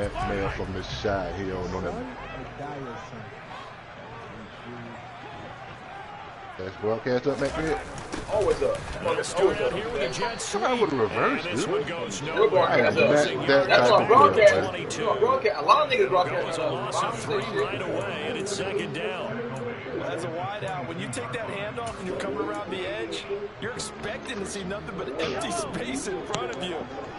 that man from the shot. He don't know that. That's broadcast up, Mack Med. Always up. Let's start out here with the Jets. Somebody would have reversed this it. one goes We're broadcast up. That's what broadcast. A lot of niggas broadcast up. A loss of 3 right away, and it's second down. As a wide out, when you take that handoff and you're coming around the edge, you're expecting to see nothing but empty space in front of you.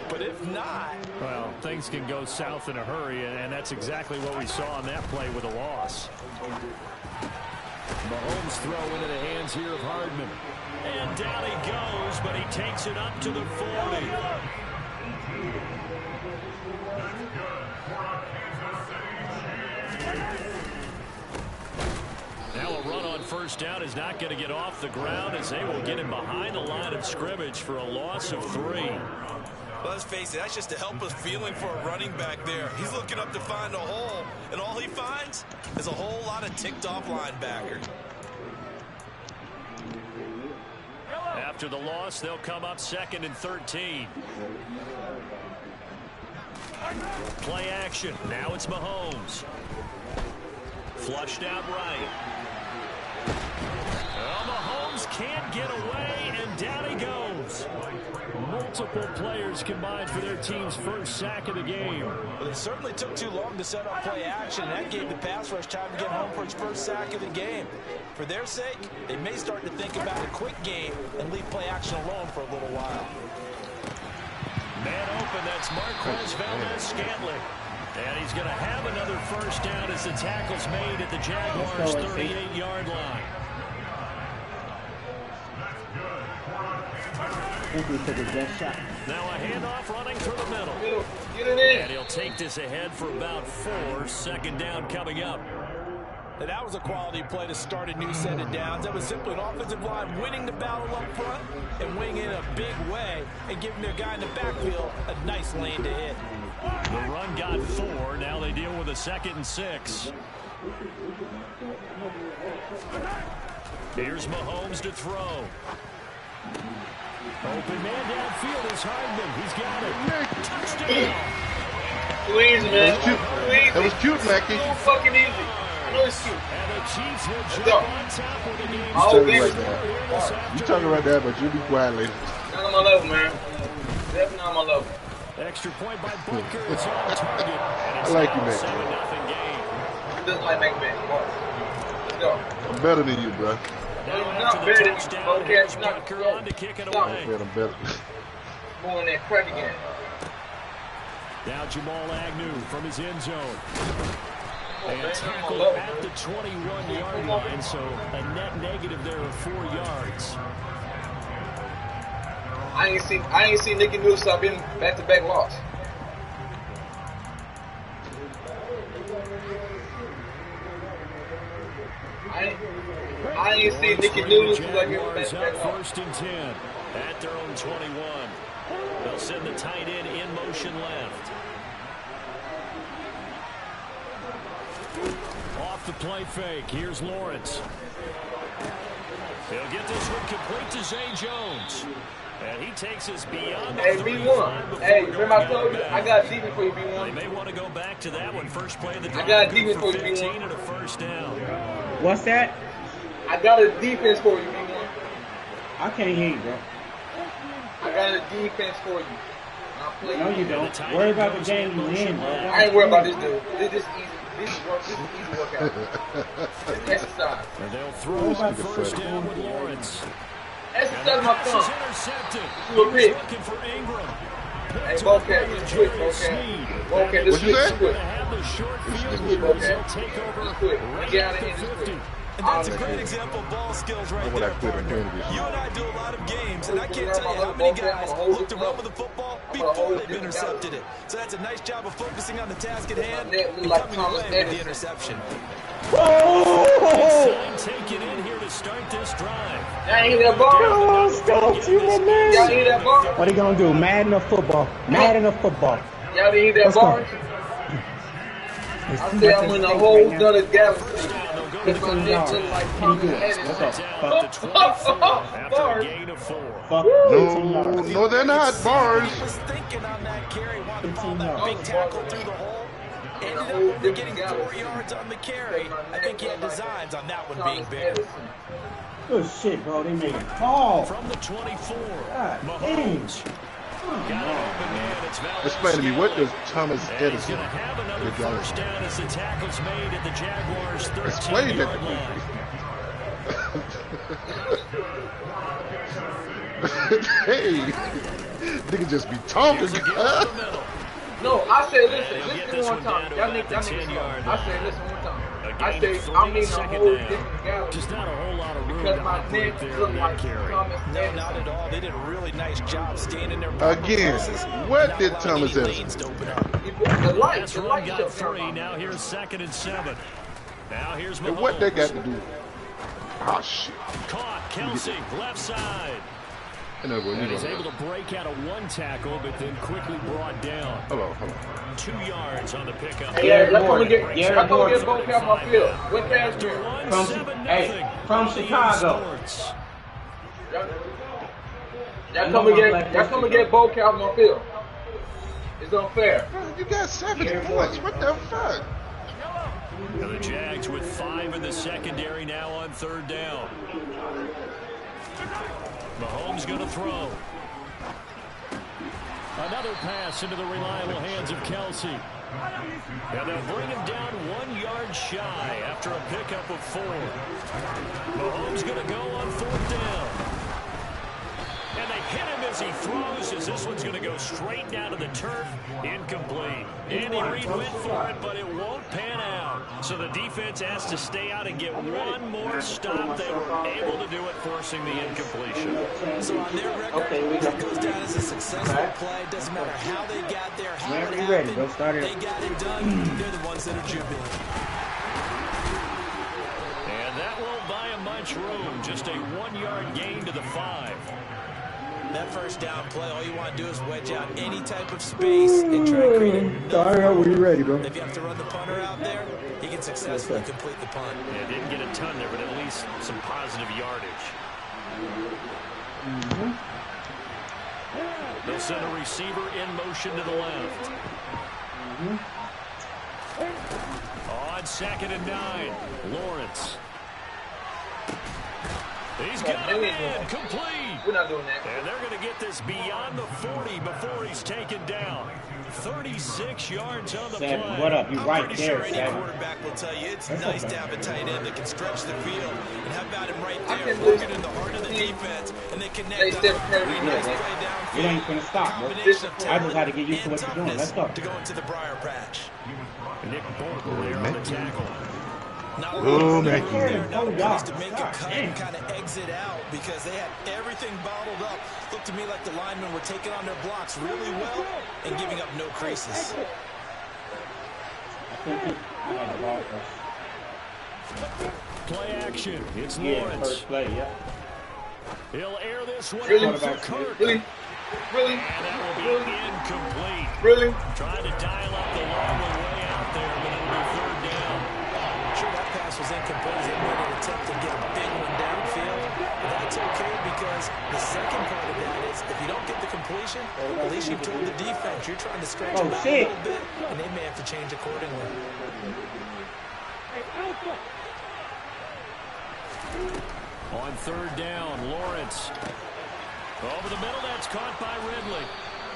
But if not... Well, things can go south in a hurry, and that's exactly what we saw on that play with a loss. Mahomes throw into the hands here of Hardman. And down he goes, but he takes it up to the 40. Now a run on first down is not going to get off the ground as they will get him behind the line of scrimmage for a loss of 3. Well, let's face it, that's just a helpless feeling for a running back there. He's looking up to find a hole, and all he finds is a whole lot of ticked-off linebackers. After the loss, they'll come up 2nd and 13. Play action. Now it's Mahomes. Flushed out right. Well, Mahomes can't get away, and down he goes. Multiple players combined for their team's first sack of the game. Well, it certainly took too long to set up play action. That gave the pass rush time to get home for its first sack of the game. For their sake, they may start to think about a quick game and leave play action alone for a little while. Man open, that's Marquez Valdez-Scantling. And he's going to have another first down as the tackle's made at the Jaguars' 38-yard line. Now a handoff running through the middle. Get it in. And he'll take this ahead for about 4. Second down coming up. And that was a quality play to start a new set of downs. That was simply an offensive line winning the battle up front and winning in a big way and giving their guy in the backfield a nice lane to hit. The run got 4. Now they deal with a 2nd and 6. Here's Mahomes to throw. Open man downfield is Hardman. He's got it. Touchdown. Too easy, man. That was cute, Mackie. Too fucking easy. I know it's cute. And the Chiefs will jump on top of the game. You talking right there, but you be quiet, lady. Not on my level, man. Definitely not on my level. Extra point by Booker. It's on target. I like you, man. 7-0 game. He doesn't like Mack Med. Let's go. I'm better than you, bro. No, you're not better than me. Okay, it's not. On to kick it away. I'm better. More in that crack again. Now Jamal Agnew from his end zone. And tackled at the 21-yard line, so a net negative there of 4 yards. I ain't seen Nicky News stop being back-to-back loss. I ain't seen Nicky News like him back-to-back loss. 1st and 10 at their own 21. They'll send the tight end in motion left. Off the play fake. Here's Lawrence. He'll get this one complete to Zay Jones. And he takes us beyond the Hey, B1. Hey, remember I told you? I got a defense for you, B1. They may want to go back to that one. First play of the drive. I got a defense for you, 15 B1. and a first down. What's that? I got a defense for you, B1. I can't hear you, bro. I got a defense for you. No, you don't. Worry about the game you in, bro. I ain't worried about this dude. This is easy. This is easy workout. This exercise. And they'll throw on first down with Lawrence. Exercise my thumb. Intercepted. Do a pick. Looking for Ingram. Hey, Bobcat, this is quick, Bobcat. Bobcat, this is quick. Take over. Quick. Get out of here, this quick. And that's a great example of ball skills right there, partner. You and I do a lot of games, and I can't tell you how many guys look to run with the football before they've intercepted it. So that's a nice job of focusing on the task at hand and coming away with the interception. Oh! Taken in here to start this drive. Y'all hear that ball? Let's go, team, my man. Y'all hear that ball? What are you gonna do? Madden or football? Madden or football? Y'all didn't hear that ball? I said I'm in a whole nother galaxy. If my neck look like pumpkin headed. Bars. No, they're not. Bars. He was thinking on that carry, wanted the ball that big tackle through the hole. Ended up only getting 4 yards on the carry. I think he had designs on that one being bigger. Good shit, bro. They made a call. From the 24. God, Mahomes. Got it open, man. It's Explain to me, what does Thomas He's Edison going to have another first down as the tackle's made at the Jaguars' 13-yard line. Hey, nigga just be talking. No, I said, listen one time. Y'all niggas slow. I said, listen one time. I said, I mean the whole different galaxy. Just not a whole lot of room because to my operate neck there look in like that carry. Thomas No, Edison. not at all. They did a really nice job standing there. Again, what did Thomas Edison? The Last run light got shut 3. down. Now here's 2nd and 7. Now here's Mahomes. And what they got to do? Oh, shit. Caught Kelsey, left side. In other words, And he's able to break out of one tackle, but then quickly brought down. Hold on. 2 yards on the pickup. Hey, let's come and get both out my field. What pass here? From Chicago. Y'all come and get both out my field. It's unfair. You got 70 points. What the fuck? Now the Jags with 5 in the secondary now on 3rd down. Mahomes going to throw. Another pass into the reliable hands of Kelsey. And they'll bring him down 1 yard shy after a pickup of 4. Mahomes going to go on 4th down. And they hit him as he throws, as this one's going to go straight down to the turf. Incomplete. Andy Reid went for it, but it won't pan out. So the defense has to stay out and get one more stop. They were able to do it, forcing the incompletion. So on their record, that goes down as a successful play. Doesn't matter how they got there, how it happened. They got it done. They're the ones that are jubilant. And that won't buy him much room. Just a 1 yard gain to the 5. That first down play, all you want to do is wedge out any type of space and try to create enough. When you ready, bro. If you have to run the punter out there, he can successfully complete the punt. Yeah, didn't get a ton there, but at least some positive yardage. They'll send a receiver in motion to the left. On 2nd and 9, Lawrence. He's got it in, complete. We're not doing that. And they're going to get this beyond the 40 before he's taken down. 36 yards on the play. What up? You I'm right pretty there, sure any Seven. quarterback will tell you it's nice to have a tight end that can stretch the field. And how about him right there, can working in the heart of the defense, and they connect on a very nice play downfield. You ain't gonna stop, bro. Combination of I just had to get used to what you're doing. Let's go. to go into the briar patch. Nick Bolton there on the tackle. Not Oh, really Mackey. another place to make a cut and kind of exit out because they had everything bottled up. Looked to me like the linemen were taking on their blocks really well and giving up no creases. Play action. It's Yeah, Lawrence. first play, yeah. He'll air this one Really? out for Kirk. Really? And that will be incomplete. Really? Trying to dial up the long way out there, but it'll be 3rd down. Sure, that pass was incomplete. They made an attempt to get a big one downfield. But that's okay because the second part of that is if you don't get the completion, at least you've told the defense you're trying to stretch them out a little bit, and they may have to change accordingly. On 3rd down, Lawrence. Over the middle, that's caught by Ridley.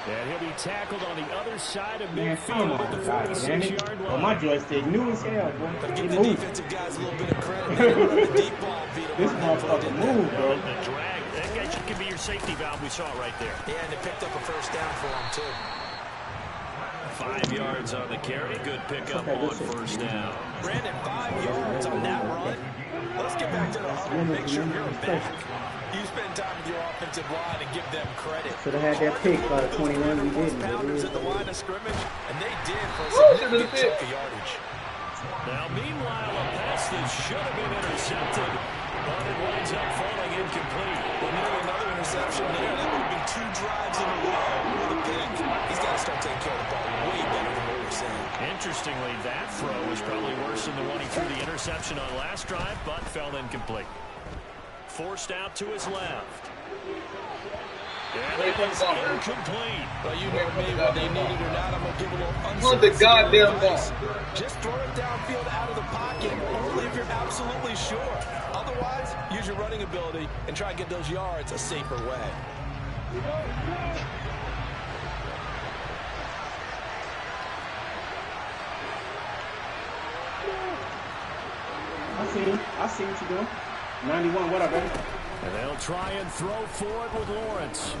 And he'll be tackled on the other side of Man, come midfield on, at the God, damn it. 46-yard Well, line. my joystick new as hell, bro. Give It the moved. defensive guys a little bit of credit. They didn't run the deep ball and beat them This on that play, motherfucker didn't they? moved, bro. The drag. That guy should be your safety valve. We saw it right there. Yeah, and they picked up a first down for him, too. 5 yards on the carry. Good pickup on 1st down. Brandon, 5 yards on that run. Let's get back to the huddle and make sure you're back. You spend time with your offensive line and give them credit. Should have had that pick by the 21. We didn't. Pounders at the line of scrimmage, and they did for a significant chunk of yardage. Now, meanwhile, a pass that should have been intercepted, but it winds up falling incomplete. Well, nearly another interception there. That would have been 2 drives in a row with a pick. He's got to start taking care of the ball way better than what we're seeing. Interestingly, that throw was probably worse than the one he threw the interception on last drive, but fell incomplete. Forced out to his left. And it was incomplete. But you know me, whether they need it or not, I'm going to give a little Put the goddamn ball. Just throw it downfield out of the pocket, only if you're absolutely sure. Otherwise, use your running ability and try and get those yards a safer way. I see what you're doing. 91, what up, baby? And they'll try and throw for it with Lawrence.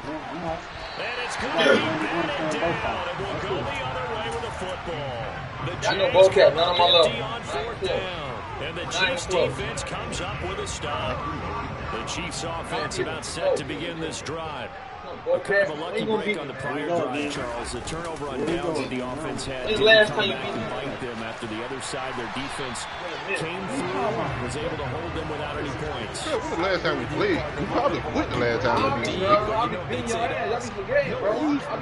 And it's going to be batted down. It will go the other way with the football. The Jags come up empty on fourth down. And the Chiefs defense comes up with a stop. The Chiefs offense about set to begin this drive. A kind of a lucky break on the prior drive, Charles. The turnover on downs that the offense had didn't come back and bite them after the other side. Their defense came through, was able to hold them without any points. Yeah, when the last time we played? We probably quit the last time we played.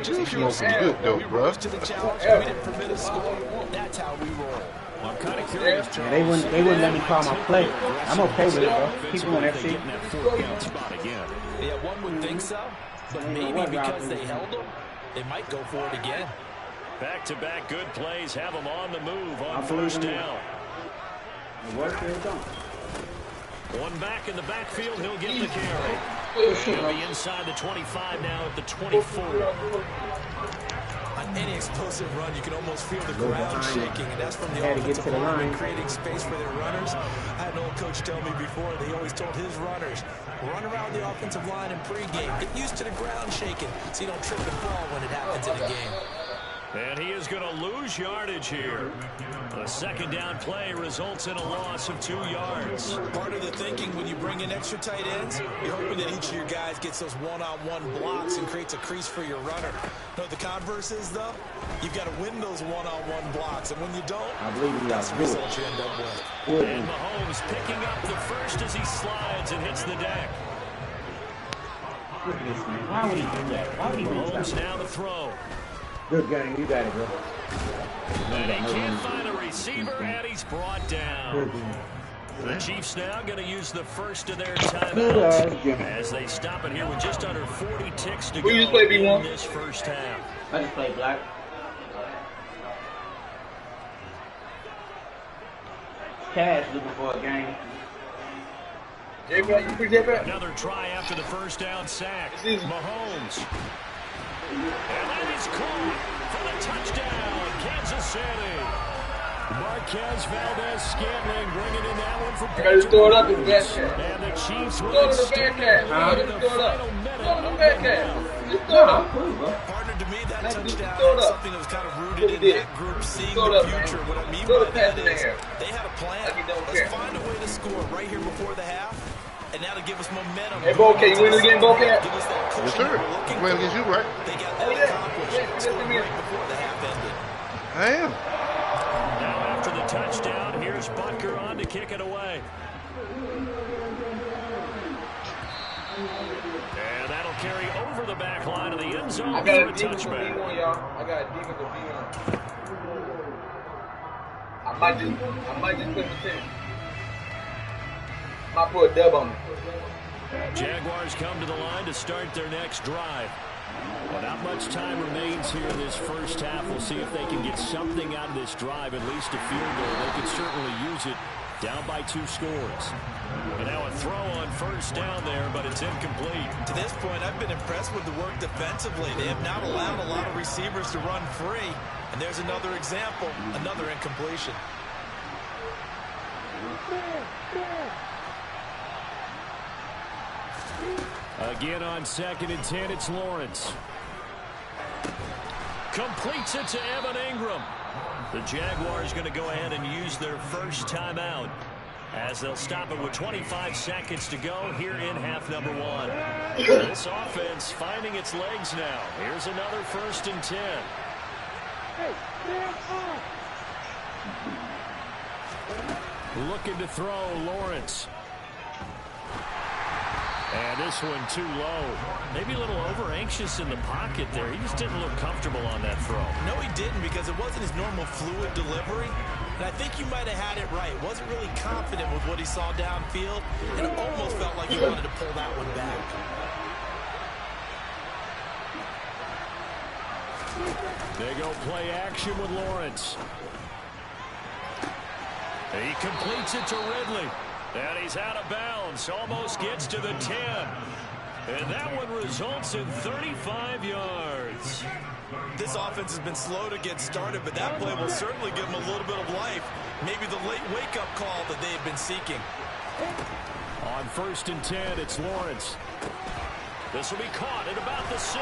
You smoking good, though, bro. To the challenge, we didn't permit a score. That's how we roll. I'm kind of curious, Charles. They wouldn't let me call my play. I'm okay with it, bro. Keep going, FC. Yeah, one would think so. But maybe because they held them, they might go for it again. Back-to-back good plays have them on the move on first down. One back in the backfield, he'll get the carry. He'll be inside the 25 now at the 24. On any explosive run, you can almost feel the ground shaking, and that's from the offensive line creating space for their runners. I had an old coach tell me before, they always told his runners, run around the offensive line in pregame. Get used to the ground shaking so you don't trip and fall when it happens in a game. And he is going to lose yardage here. A second down play results in a loss of 2 yards. Part of the thinking when you bring in extra tight ends, you're hoping that each of your guys gets those one-on-one blocks and creates a crease for your runner. No, the converse is, though, you've got to win those one-on-one blocks. And when you don't, that's the result you end up with. And Mahomes picking up the first as he slides and hits the deck. Look at this, man. Why would he do that? Why would he do that? Mahomes now the throw. Good game. You got it, bro. And he can't find a receiver, and he's brought down. The Chiefs now going to use the first of their timeouts as they stop it here with just under 40 ticks to go in this first half. I just played black. Cash looking for a game. Another try after the first down sack. Mahomes. And that is caught for the touchdown, Kansas City. Marquez Valdez-Scantling bringing in that one for Patrick. And the Chiefs will extend it in the final minute of the half. Partner, to me, that touchdown had something that was kind of rooted in that group seeing the future. What I mean by that is they had a plan. Let's find a way to score right here before the half. And now to give us momentum. Hey, Bo-Cat, you win the game, Bo-Cat? Yes, sir. I'm playing against you, right? They got that accomplished. Scored right before the half ended. I am. Now after the touchdown, here's Butker on to kick it away. And that'll carry over the back line of the end zone for a touchback. I got a defensive B1. I might just put the team. Might put a dub on me. Jaguars come to the line to start their next drive. Well, not much time remains here in this first half. We'll see if they can get something out of this drive, at least a field goal. They could certainly use it down by 2 scores. And now a throw on first down there, but it's incomplete. To this point, I've been impressed with the work defensively. They have not allowed a lot of receivers to run free. And there's another example, another incompletion. Again on 2nd and 10, it's Lawrence. Completes it to Evan Ingram. The Jaguars going to go ahead and use their first timeout as they'll stop it with 25 seconds to go here in half number 1. This offense finding its legs now. Here's another 1st and 10. Looking to throw, Lawrence. And this one too low. Maybe a little over-anxious in the pocket there. He just didn't look comfortable on that throw. No, he didn't, because it wasn't his normal fluid delivery. And I think he might have had it right. Wasn't really confident with what he saw downfield, and it almost felt like he wanted to pull that one back. They go play action with Lawrence. He completes it to Ridley. And he's out of bounds. Almost gets to the 10. And that one results in 35 yards. This offense has been slow to get started, but that play will certainly give them a little bit of life. Maybe the late wake-up call that they've been seeking. On 1st and 10, it's Lawrence. This will be caught at about the 6.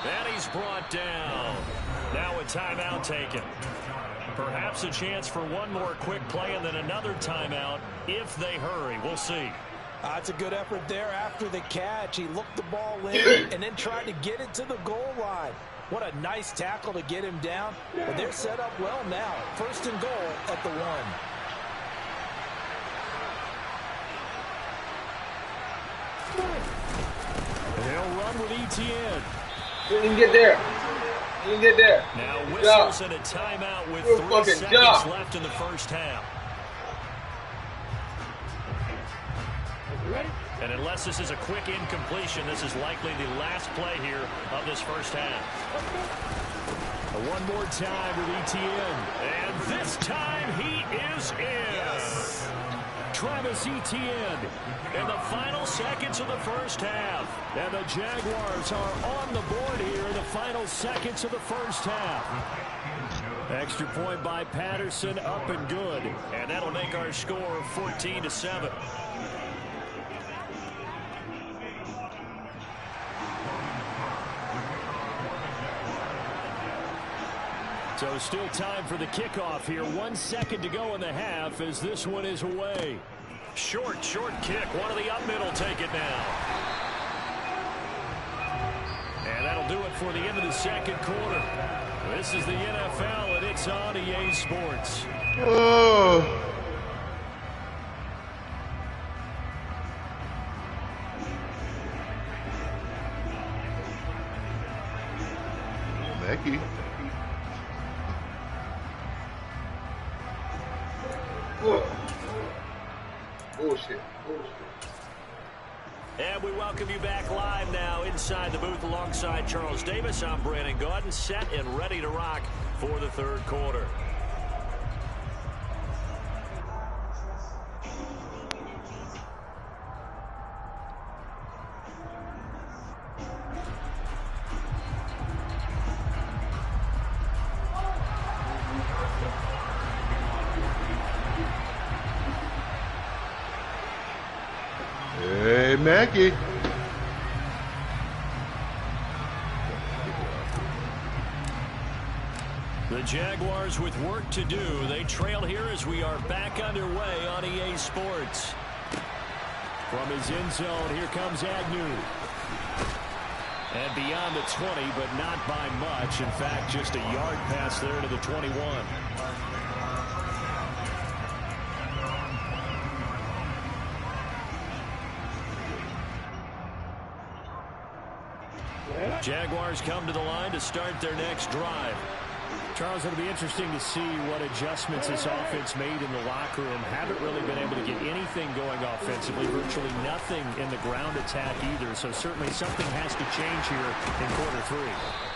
And he's brought down. Now a timeout taken. Perhaps a chance for one more quick play and then another timeout if they hurry. We'll see. That's a good effort there after the catch. He looked the ball in and then tried to get it to the goal line. What a nice tackle to get him down. But they're set up well now. 1st and goal at the 1. He'll run with ETN. You can get there. You can get there. Now whistles and a timeout with 3 seconds left in the first half. And unless this is a quick incompletion, this is likely the last play here of this first half. One more time with ETN. And this time he is in. Yes. Travis Etienne in the final seconds of the first half. And the Jaguars are on the board here in the final seconds of the first half. Extra point by Patterson, up and good. And that'll make our score 14-7. So still time for the kickoff here. 1 second to go in the half as this one is away. Short kick. One of the up middle take it now. And that'll do it for the end of the second quarter. This is the NFL, and it's on EA Sports. Oh. Mackey. Bullshit. And we welcome you back live now inside the booth alongside Charles Davis. I'm Brandon Gaudin, set and ready to rock for the third quarter. Hey, Mackey. The Jaguars with work to do. They trail here as we are back underway on EA Sports. From his end zone, here comes Agnew. And beyond the 20, but not by much. In fact, just a yard pass there to the 21. Jaguars come to the line to start their next drive. Charles, it'll be interesting to see what adjustments this offense made in the locker room. Haven't really been able to get anything going offensively, virtually nothing in the ground attack either. So certainly something has to change here in quarter 3.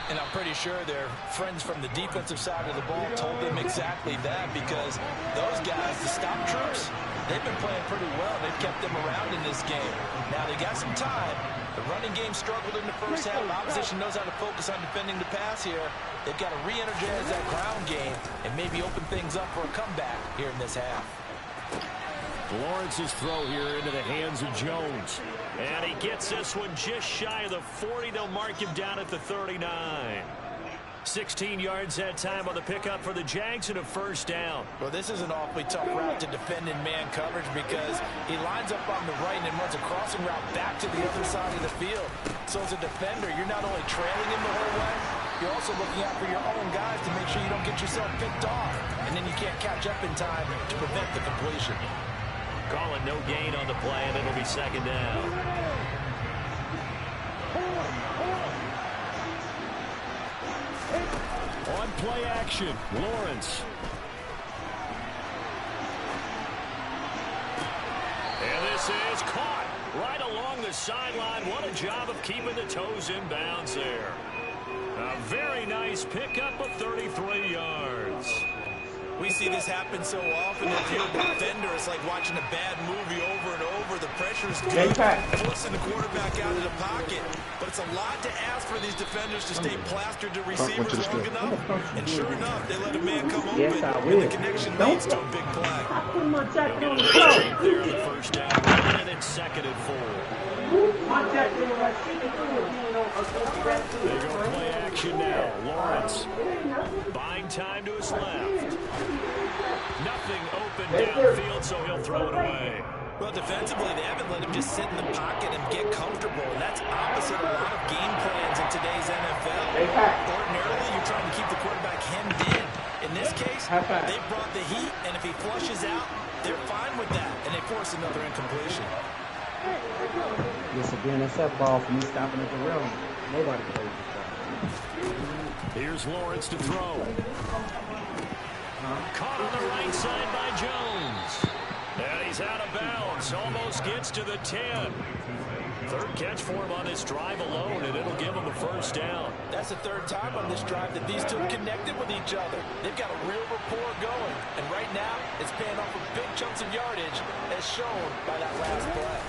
And I'm pretty sure their friends from the defensive side of the ball told them exactly that, because those guys, the stop troops, they've been playing pretty well. They've kept them around in this game. Now they got some time. The running game struggled in the first half. Opposition knows how to focus on defending the pass here. They've got to re-energize that ground game and maybe open things up for a comeback here in this half. Lawrence's throw here into the hands of Jones. And he gets this one just shy of the 40. They'll mark him down at the 39. 16 yards that time on the pickup for the Jags and a first down. Well, this is an awfully tough route to defend in man coverage, because he lines up on the right and then runs a crossing route back to the other side of the field. So as a defender, you're not only trailing him the whole way, you're also looking out for your own guys to make sure you don't get yourself picked off. And then you can't catch up in time to prevent the completion. Calling no gain on the play, and it'll be second down. On play action, Lawrence. And this is caught right along the sideline. What a job of keeping the toes in bounds there. A very nice pickup of 33 yards. We see this happen so often. If you're a defender, it's like watching a bad movie over and over. The pressure's good, forcing the quarterback out of the pocket. But it's a lot to ask for these defenders to stay plastered to receivers long enough. And sure enough, they let a man come open, and the connection leads to a big play. There, the first down, and it's 2nd and 4. They go play action now. Lawrence buying time to his left. Nothing open downfield, so he'll throw it away. Well, defensively, they haven't let him just sit in the pocket and get comfortable. And that's opposite a lot of game plans in today's NFL. Ordinarily, you're trying to keep the quarterback hemmed in. In this case, they brought the heat, and if he flushes out, they're fine with that, and they force another incompletion. This will be an intercept ball for me stopping at the rim. Nobody plays this ball. Here's Lawrence to throw. Caught on the right side by Jones. And he's out of bounds. Almost gets to the 10. Third catch for him on this drive alone, and it'll give him the first down. That's the third time on this drive that these two connected with each other. They've got a real rapport going. And right now, it's paying off with big chunks of yardage, as shown by that last play.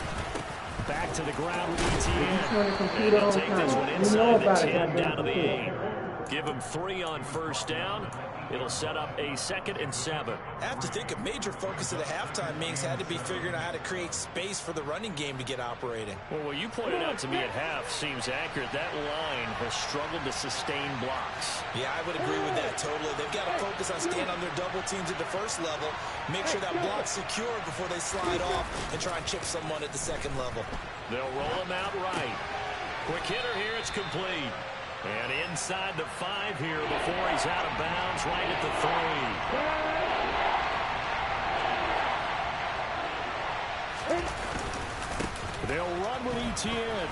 Back to the ground with ETN. And he'll take this one inside the 10 down to the 8. Give him 3 on first down. It'll set up a 2nd and 7. I have to think a major focus of the halftime meetings had to be figuring out how to create space for the running game to get operating. Well, what you pointed out to me at half seems accurate. That line has struggled to sustain blocks. Yeah, I would agree with that totally. They've got to focus on staying on their double teams at the first level, make sure that block's secure before they slide off and try and chip someone at the second level. They'll roll him out right. Quick hitter here, it's complete. And inside the 5 here before he's out of bounds, right at the 3. They'll run with ETN.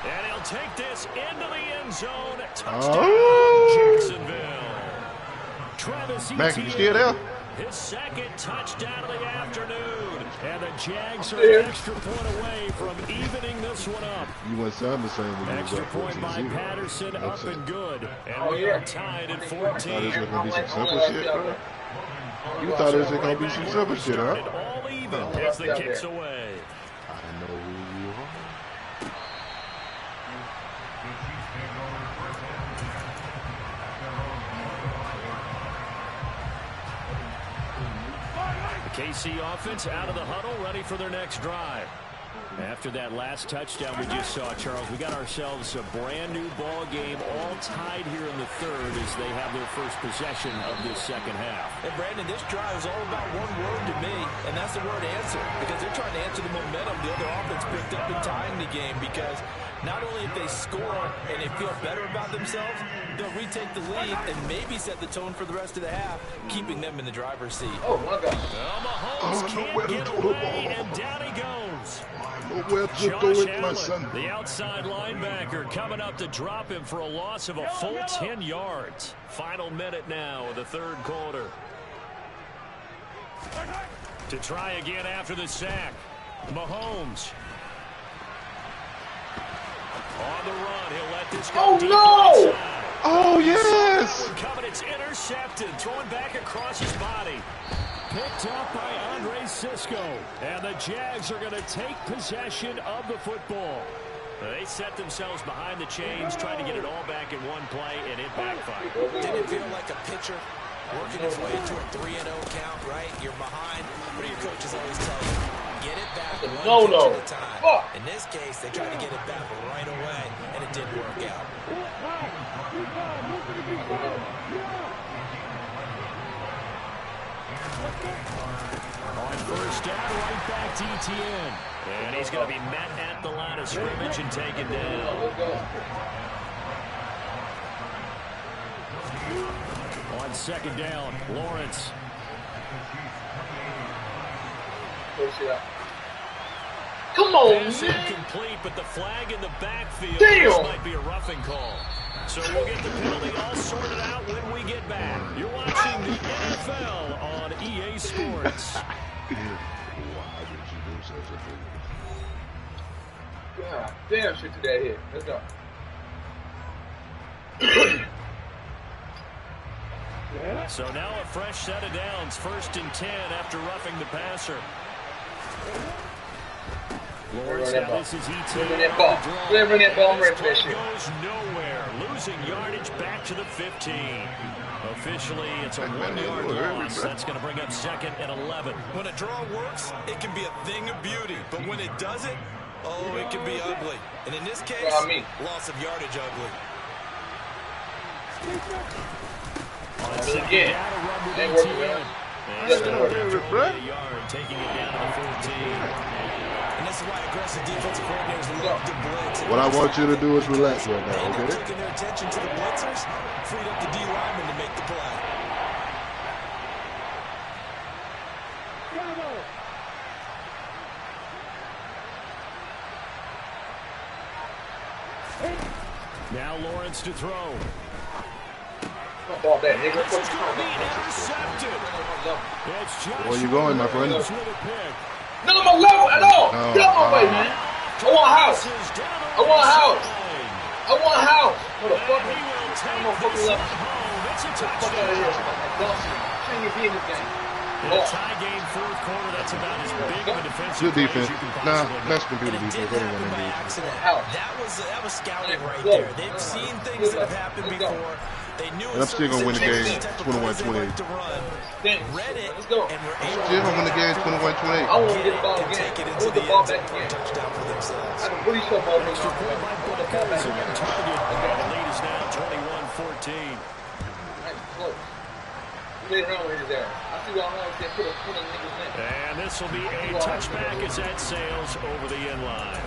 And he'll take this into the end zone. Touchdown, Jacksonville. Travis Etienne. Mack, you still there? His 2nd touchdown of the afternoon. And the Jags are an extra point away from evening this one up. You went sound the same when you Extra was up point by 14-0. Patterson, That's up it. and good. And we are tied at 14. Thought this was gonna be some simple shit, bro. You thought this was gonna be some simple shit, huh? And all even as the kicks away. I know who you are. KC offense out of the huddle, ready for their next drive. After that last touchdown we just saw, Charles, we got ourselves a brand new ball game, all tied here in the 3rd as they have their first possession of this second half. And Brandon, this drive is all about one word to me, and that's the word answer, because they're trying to answer the momentum the other offense picked up in tying the game, because not only if they score and they feel better about themselves, they'll retake the lead and maybe set the tone for the rest of the half, keeping them in the driver's seat. Oh, my God. Well, Mahomes can't get away, and down he goes. Nowhere to go Josh with my son. Allen, the outside linebacker, coming up to drop him for a loss of a full 10 yards. Final minute now of the 3rd quarter. To try again after the sack. Mahomes. On the run, he'll let this go. Oh, deep no! right side. Oh, yes! Coming, it's intercepted, throwing back across his body. Picked up by Andre Sisco. And the Jags are going to take possession of the football. They set themselves behind the chains, trying to get it all back in one play, and it backfired. Didn't it feel like a pitcher working his way into a 3-0 count, right? You're behind. What do your coaches always tell you? Get it back one pitch at a time. In this case, they tried to get it back right away, and it didn't work out. On first down, right back to ETN. And he's going to be met at the line of scrimmage and taken down. On 2nd down, Lawrence. Come on, Pass man. incomplete, but the flag in the backfield. Damn. This might be a roughing call. So we'll get the penalty all sorted out when we get back. You're watching the NFL on EA Sports. Why would you do such a thing? God damn, shit to that hit. Let's go. So now a fresh set of downs, 1st and 10 after roughing the passer. Lawrence, now this is ET. Bring that ball. Bring that ball right for that shit. Goes nowhere, losing yardage back to the 15. Officially, it's a 1-yard loss. That's going to bring up 2nd and 11. When a draw works, it can be a thing of beauty. But when it doesn't, oh, it can be ugly. And in this case, loss of yardage ugly. Again. Ain't working, man. Taking it down to the 14. And this is why aggressive defensive coordinators love to blitz. What I want you to do is relax right now, okay? Taking their attention to the blitzers, freed up the D lineman to make the play. Now Lawrence to throw. Ball back, nigga. This is going to be intercepted. Where you going, my friend? Not on my level at all. Get out my way, man. I want a house. I want a house. I want a house. Motherfucker. I'm gonna fucking level. Get the fuck out of here. Shouldn't even be in this game. In a tie game, 4th quarter, that's about as big of a defensive Good defense. Nah, that's computer And it defense. didn't happen by accident. That was scouting right there. They've seen things that have happened before. They knew And I'm still going to win the game 21-28. Read it, Let's go. and were Still able going to win the game 21-28. I want to get the ball to again. take it I into want the the ball end zone back for a again. touchdown for themselves. I can really show ball again. The lead is now 21-14. Close. You made it around when he was there. I see what I'm saying. Put a foot on the nigga's neck. And this will be a touchback as that sails over the end line.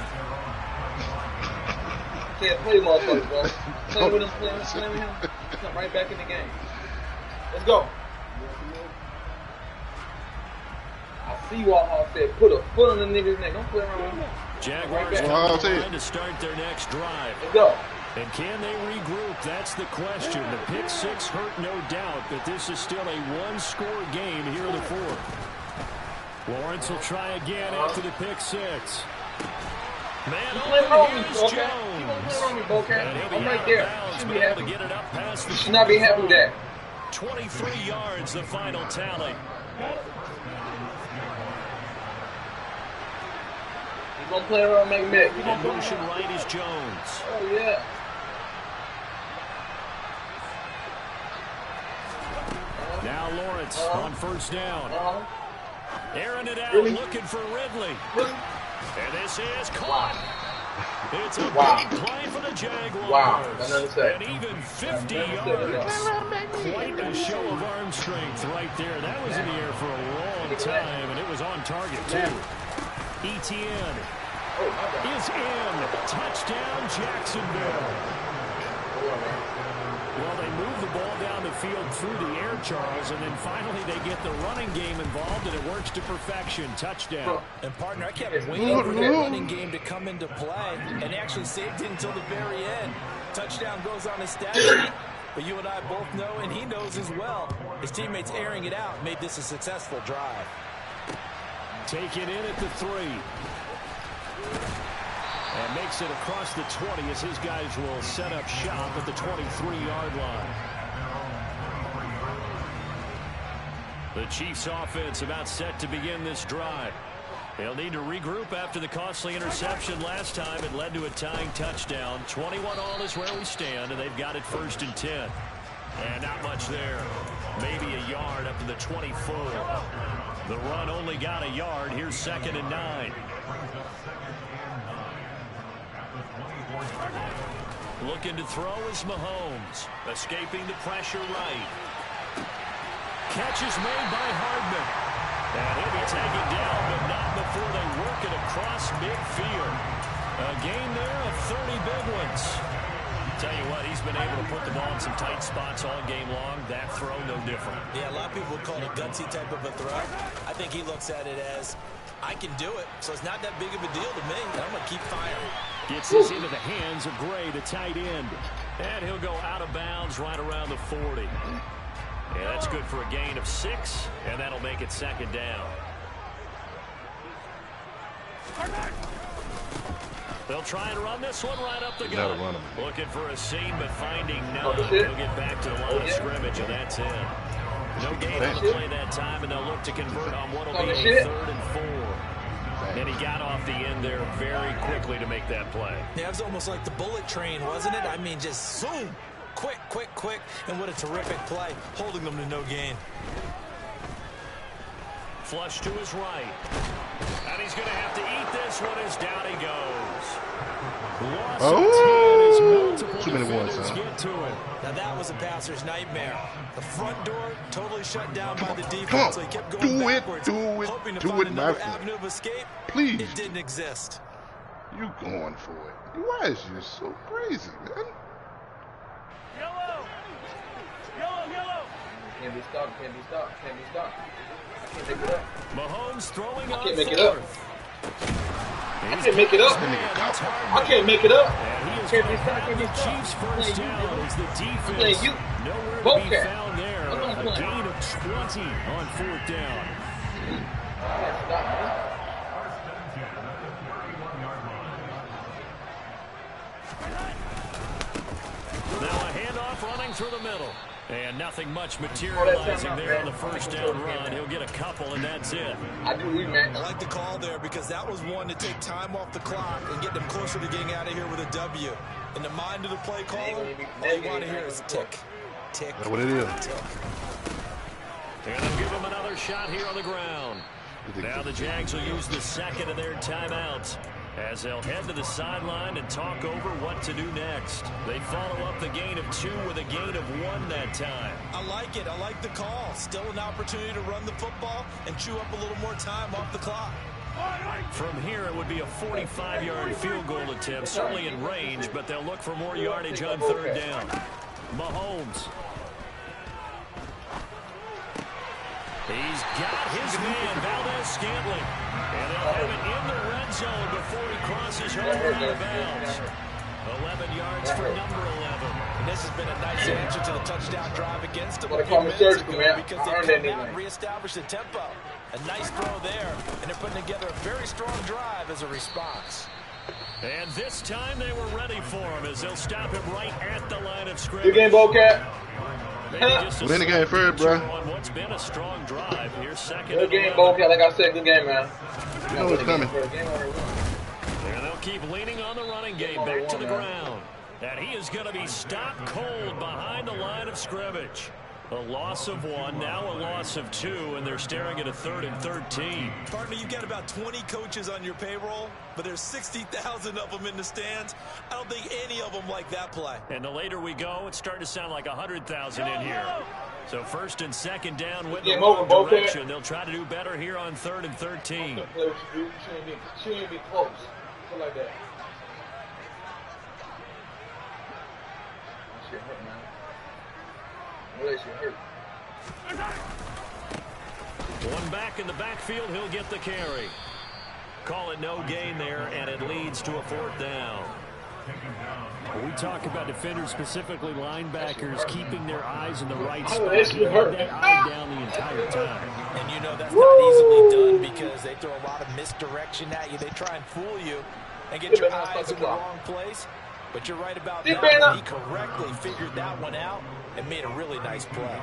Can't play motherfuckers, bro. Play with him, play with him. Come right back in the game. Let's go. I see what Hall said. Put a foot on the nigga's neck. Don't play around with him. Jaguars Well, trying to start their next drive. Let's go. And can they regroup? That's the question. The pick 6 hurt, no doubt, but this is still a 1-score game here in the 4th. Lawrence will try again after the pick 6. Man, over here is Jones. And he'll be I'm right out there. of bounds, Should but be able happy. to get it up past the Should not be happy with that. 23 yards, the final tally. He's going to play around Mack Med. In motion right is Jones. Oh, yeah. Now Lawrence on 1st down. Airing it out, Really? looking for Ridley. Really? And this is caught. It's a big play for the Jaguars. Wow. Got nothing to say. And even 50 yards. Quite a show of arm strength right there. That was in the air for a long time, and it was on target, too. ETN is in. Touchdown, Jacksonville. Well, they move the ball down the field through the air, Charles, and then finally they get the running game involved, and it works to perfection. Touchdown. And, partner, I kept waiting for that running game to come into play, and they actually saved it until the very end. Touchdown goes on his stat sheet, but you and I both know, and he knows as well, his teammates airing it out made this a successful drive. Take it in at the 3. And makes it across the 20 as his guys will set up shop at the 23-yard line. The Chiefs offense about set to begin this drive. They'll need to regroup after the costly interception last time. It led to a tying touchdown. 21 all is where we stand, and they've got it 1st and 10. And not much there. Maybe a yard up to the 24. The run only got a yard. Here's 2nd and 9. Looking to throw is Mahomes. Escaping the pressure right. Catch is made by Hardman. And he'll be taken down, but not before they work it across midfield. A gain there of 30 big ones. Tell you what, he's been able to put the ball in some tight spots all game long. That throw, no different. Yeah, a lot of people would call it a gutsy type of a throw. I think he looks at it as, I can do it, so it's not that big of a deal to me. I'm going to keep firing. Gets this into the hands of Gray, the tight end. And he'll go out of bounds right around the 40. Yeah, that's good for a gain of 6, and that'll make it 2nd down. They'll try and run this one right up the gut. Looking for a seam, but finding none. Oh, they'll get back to the line of scrimmage, and that's it. No gain on the play that time, and they'll look to convert on what will be a 3rd and 4. And he got off the end there very quickly to make that play. Yeah, it was almost like the bullet train, wasn't it? I mean, just zoom. Quick, quick, quick. And what a terrific play, holding them to no gain. Flush to his right. And he's going to have to eat this one as down he goes. Loss of 10 as multiple defenders get to it. Now that was a passer's nightmare. The front door totally shut down by the defense, so he kept going backwards, hoping to find another avenue of escape. Please. It didn't exist. You going for it. Why is you so crazy, man? Yellow! Yellow, yellow! Can't be stopped, can't be stopped, can't be stopped. I can't make it up. Mahomes throwing on I can't make it up. I can't make it up. I can't make it up. Can't be stopped, can't be stopped. Chiefs first down as the defense nowhere to be found there. A gain of 20 on 4th down. Now a handoff running through the middle. And nothing much materializing there on the first down run. He'll get a couple, and that's it. I like the call there because that was one to take time off the clock and get them closer to getting out of here with a W. In the mind of the play caller, all you want to hear is tick, tick, that's what it is. Tick. And they'll give him another shot here on the ground. Now the Jags will use the second of their timeouts as they'll head to the sideline and talk over what to do next. They follow up the gain of 2 with a gain of 1 that time. I like it. I like the call. Still an opportunity to run the football and chew up a little more time off the clock. From here, it would be a 45-yard field goal attempt, certainly in range, but they'll look for more yardage on 3rd down. Mahomes. He's got his man, Valdez-Scantling. And they'll have it in the red zone before he crosses home out of bounds. 11 yards for number 11. And this has been a nice answer to the touchdown drive against them because they've come out and reestablished the tempo. A nice throw there, and they're putting together a very strong drive as a response. And this time they were ready for him as they'll stop him right at the line of scrimmage. Good game, Bobcat. Win the game first, bro. On what's been a strong drive. Here's second. Good game, Bobcat. Like I said, good game, man. You know what's coming. And they'll keep leaning on the running game back to the ground. And he is going to be stopped cold behind the line of scrimmage. A loss of 1, now a loss of 2, and they're staring at a 3rd and 13. Partner, you've got about 20 coaches on your payroll, but there's 60,000 of them in the stands. I don't think any of them like that play. And the later we go, it's starting to sound like 100,000 in here. So 1st and 2nd down with the wrong direction. They'll try to do better here on 3rd and 13. Shouldn't be close. Something like that. That shit hurt, man. That shit hurt. One back in the backfield, he'll get the carry. Call it no gain there, and it leads to a 4th down. When we talk about defenders, specifically linebackers, keeping their eyes in the right spot, that shit hurt. that eye down the entire time. And you know that's not easily done because they throw a lot of misdirection at you. They try and fool you and get your eyes in the wrong place. But you're right about that. He correctly figured that one out and made a really nice play.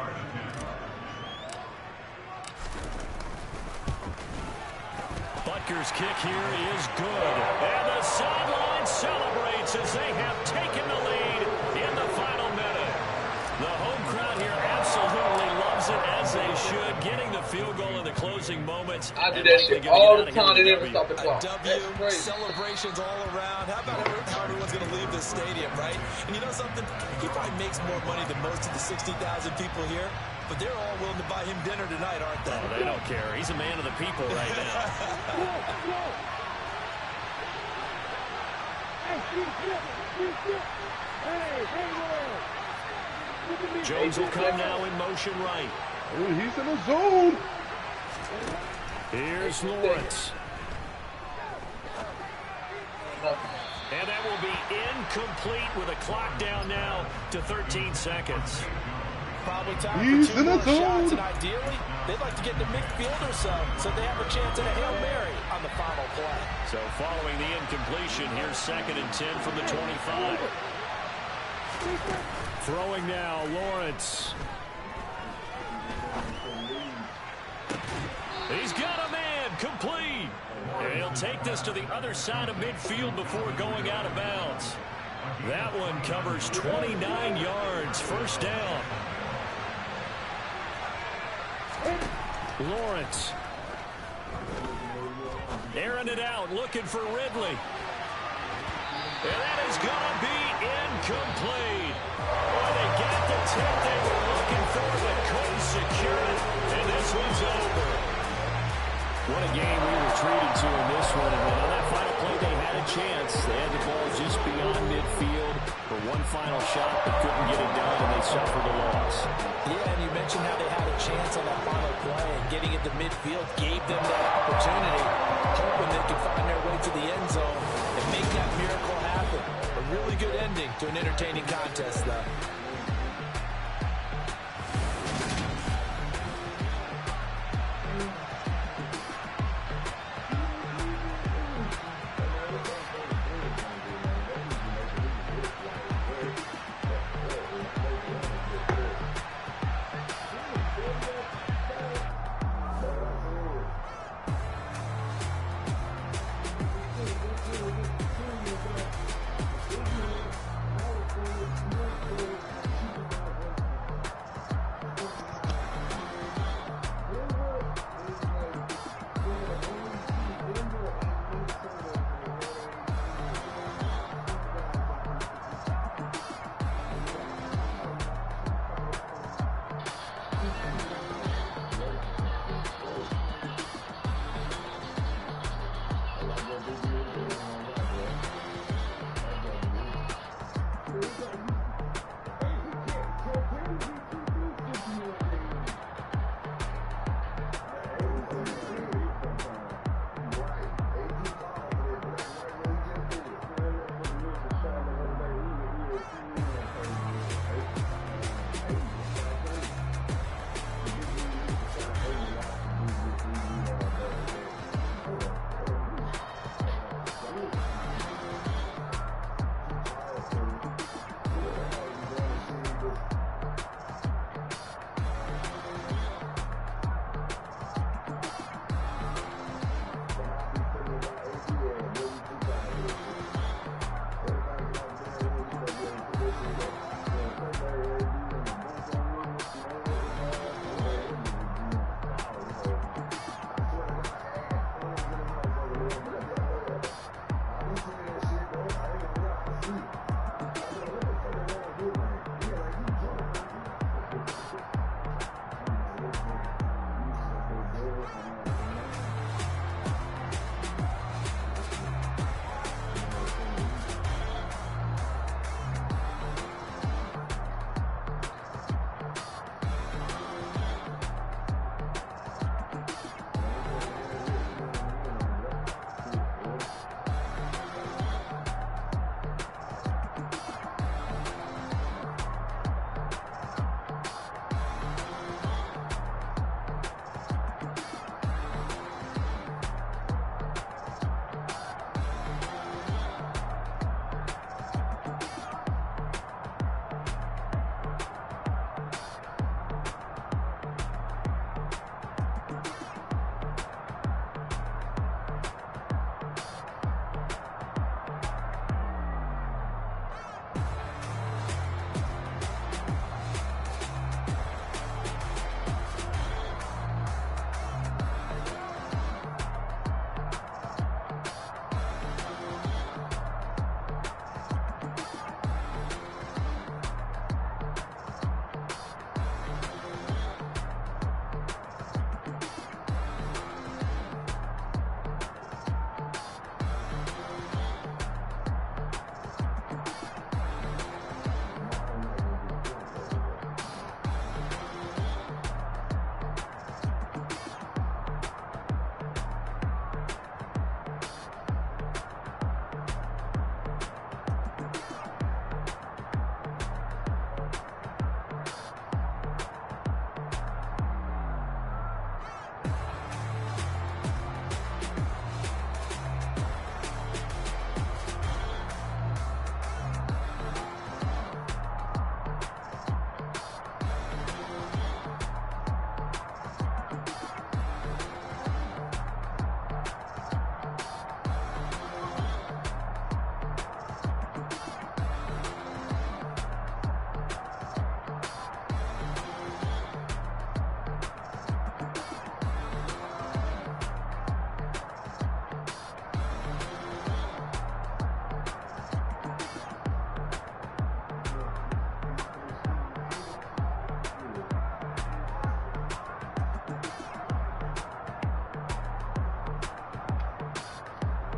Butker's kick here is good. And the sideline celebrates as they have taken the lead in the final minute. The home crowd here absolutely loves it, as they should, getting the field goal in the closing moments. I do that shit all the time. They never stop the clock. W, celebrations all around. How about how everyone's going to leave this stadium, right? And you know something? He probably makes more money than most of the 60,000 people here. But they're all willing to buy him dinner tonight, aren't they? Oh, they don't care. He's a man of the people right now. Jones will come now in motion right. Oh, he's in the zone. Here's Lawrence. And that will be incomplete with a clock down now to 13 seconds. Probably time He's for 2 in more the zone. shots, and ideally, they'd like to get to midfield or so they have a chance at a Hail Mary on the final play. So following the incompletion, here's 2nd and 10 from the 25. Throwing now, Lawrence. He's got a man, complete. And he'll take this to the other side of midfield before going out of bounds. That one covers 29 yards, 1st down. Lawrence. Airing it out, looking for Ridley. And that is going to be incomplete. Boy, they got the tip they were looking for, but couldn't secure it. And this one's over. What a game we were treated to in this one. And on that final play, they had a chance. They had the ball just beyond midfield for one final shot, but couldn't get it done, and they suffered a loss. Yeah, and you mentioned how they had a chance on that final play, and getting into midfield gave them that opportunity, hoping they could find their way to the end zone and make that miracle happen. A really good ending to an entertaining contest, though.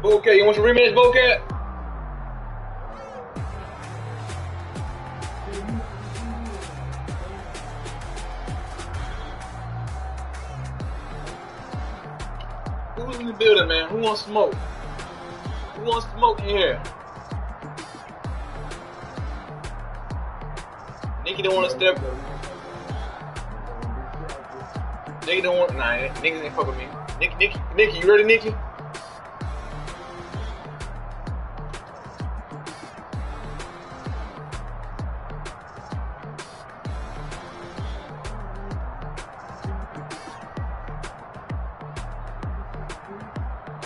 Bowcat, you want some rematch, Bowcat? Who's in the building, man? Who wants smoke? Who wants smoke in here? Nikki don't want to step. Nikki don't want. Nah, niggas ain't fuck with me. Nikki, you ready, Nikki?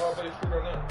Oh, but it's free right now.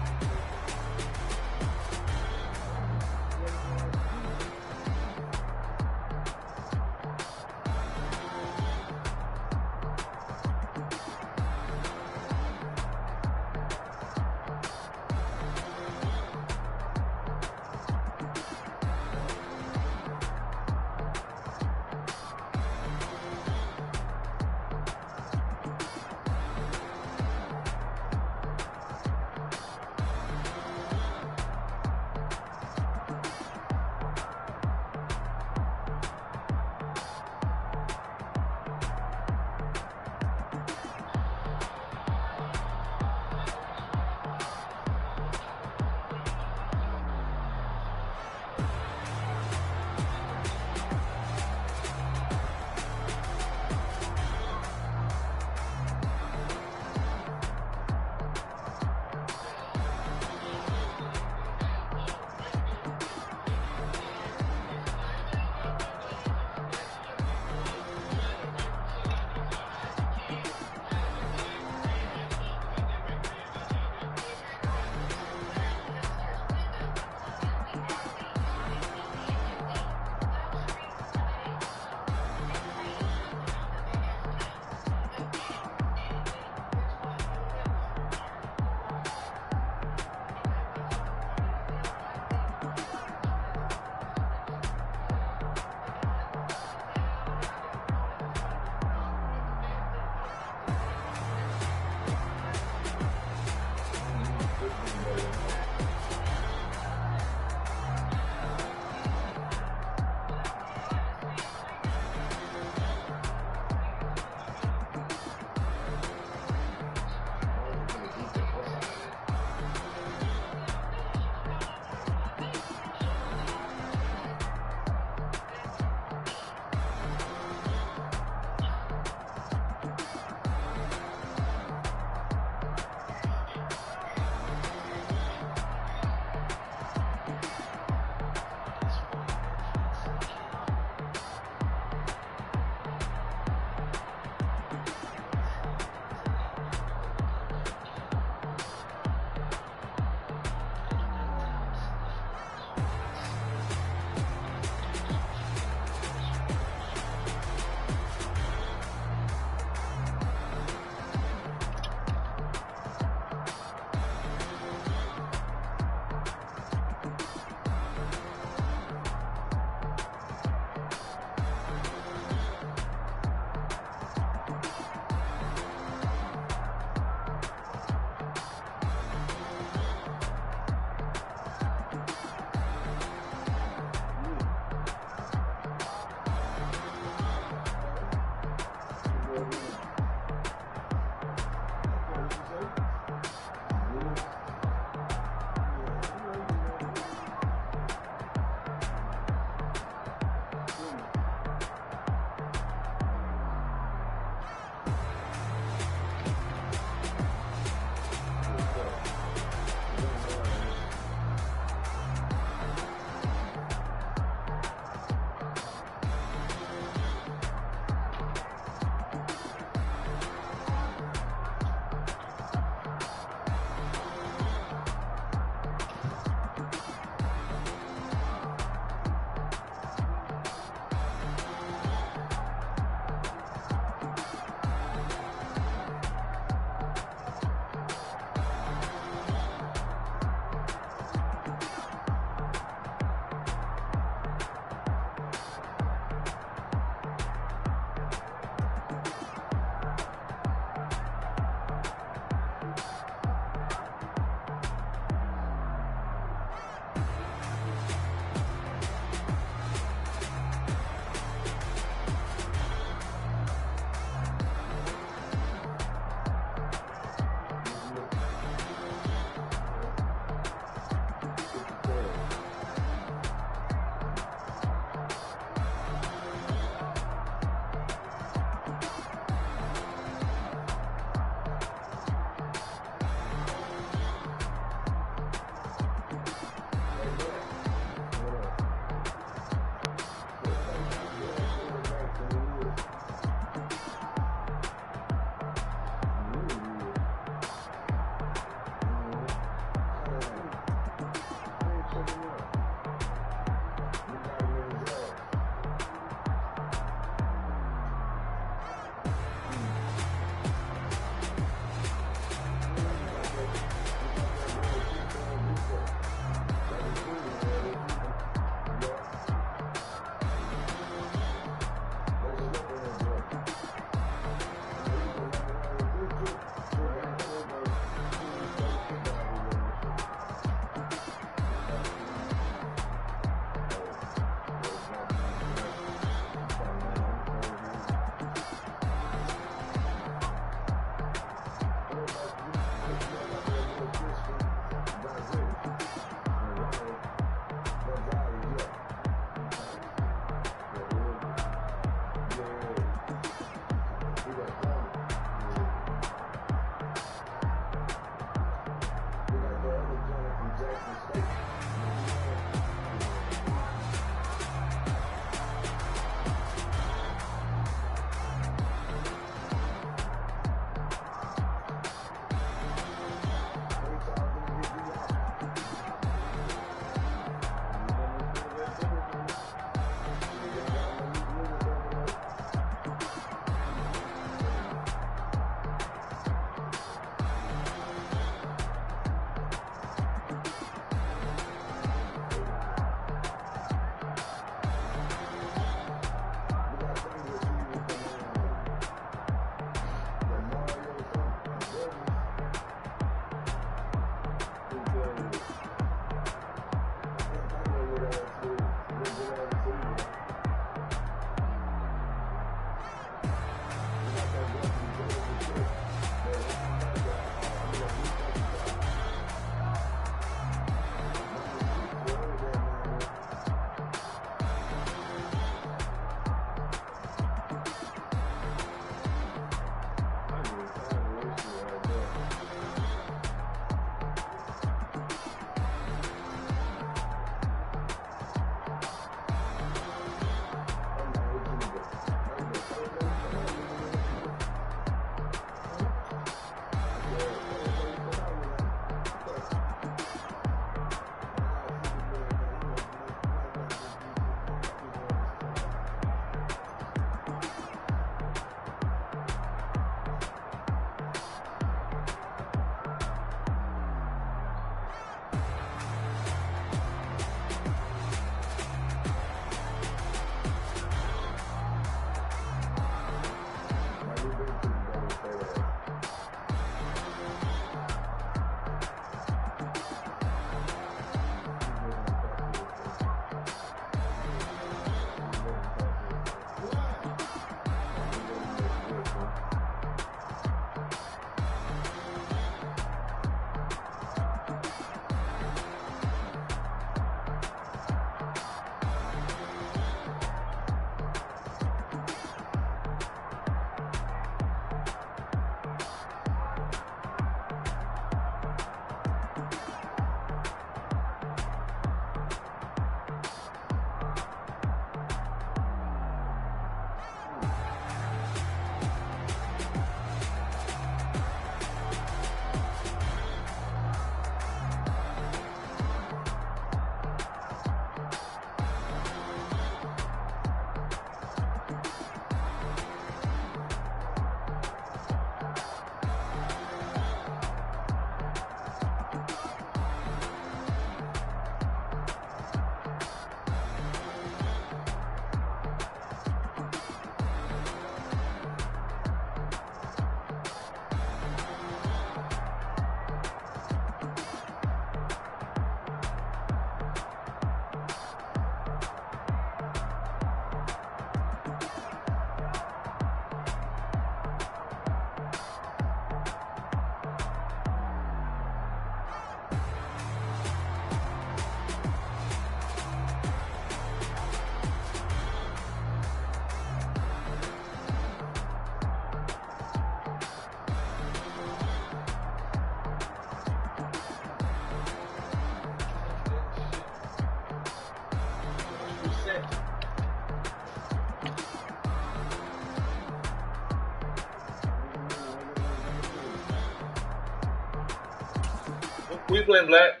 Who you playing, Black?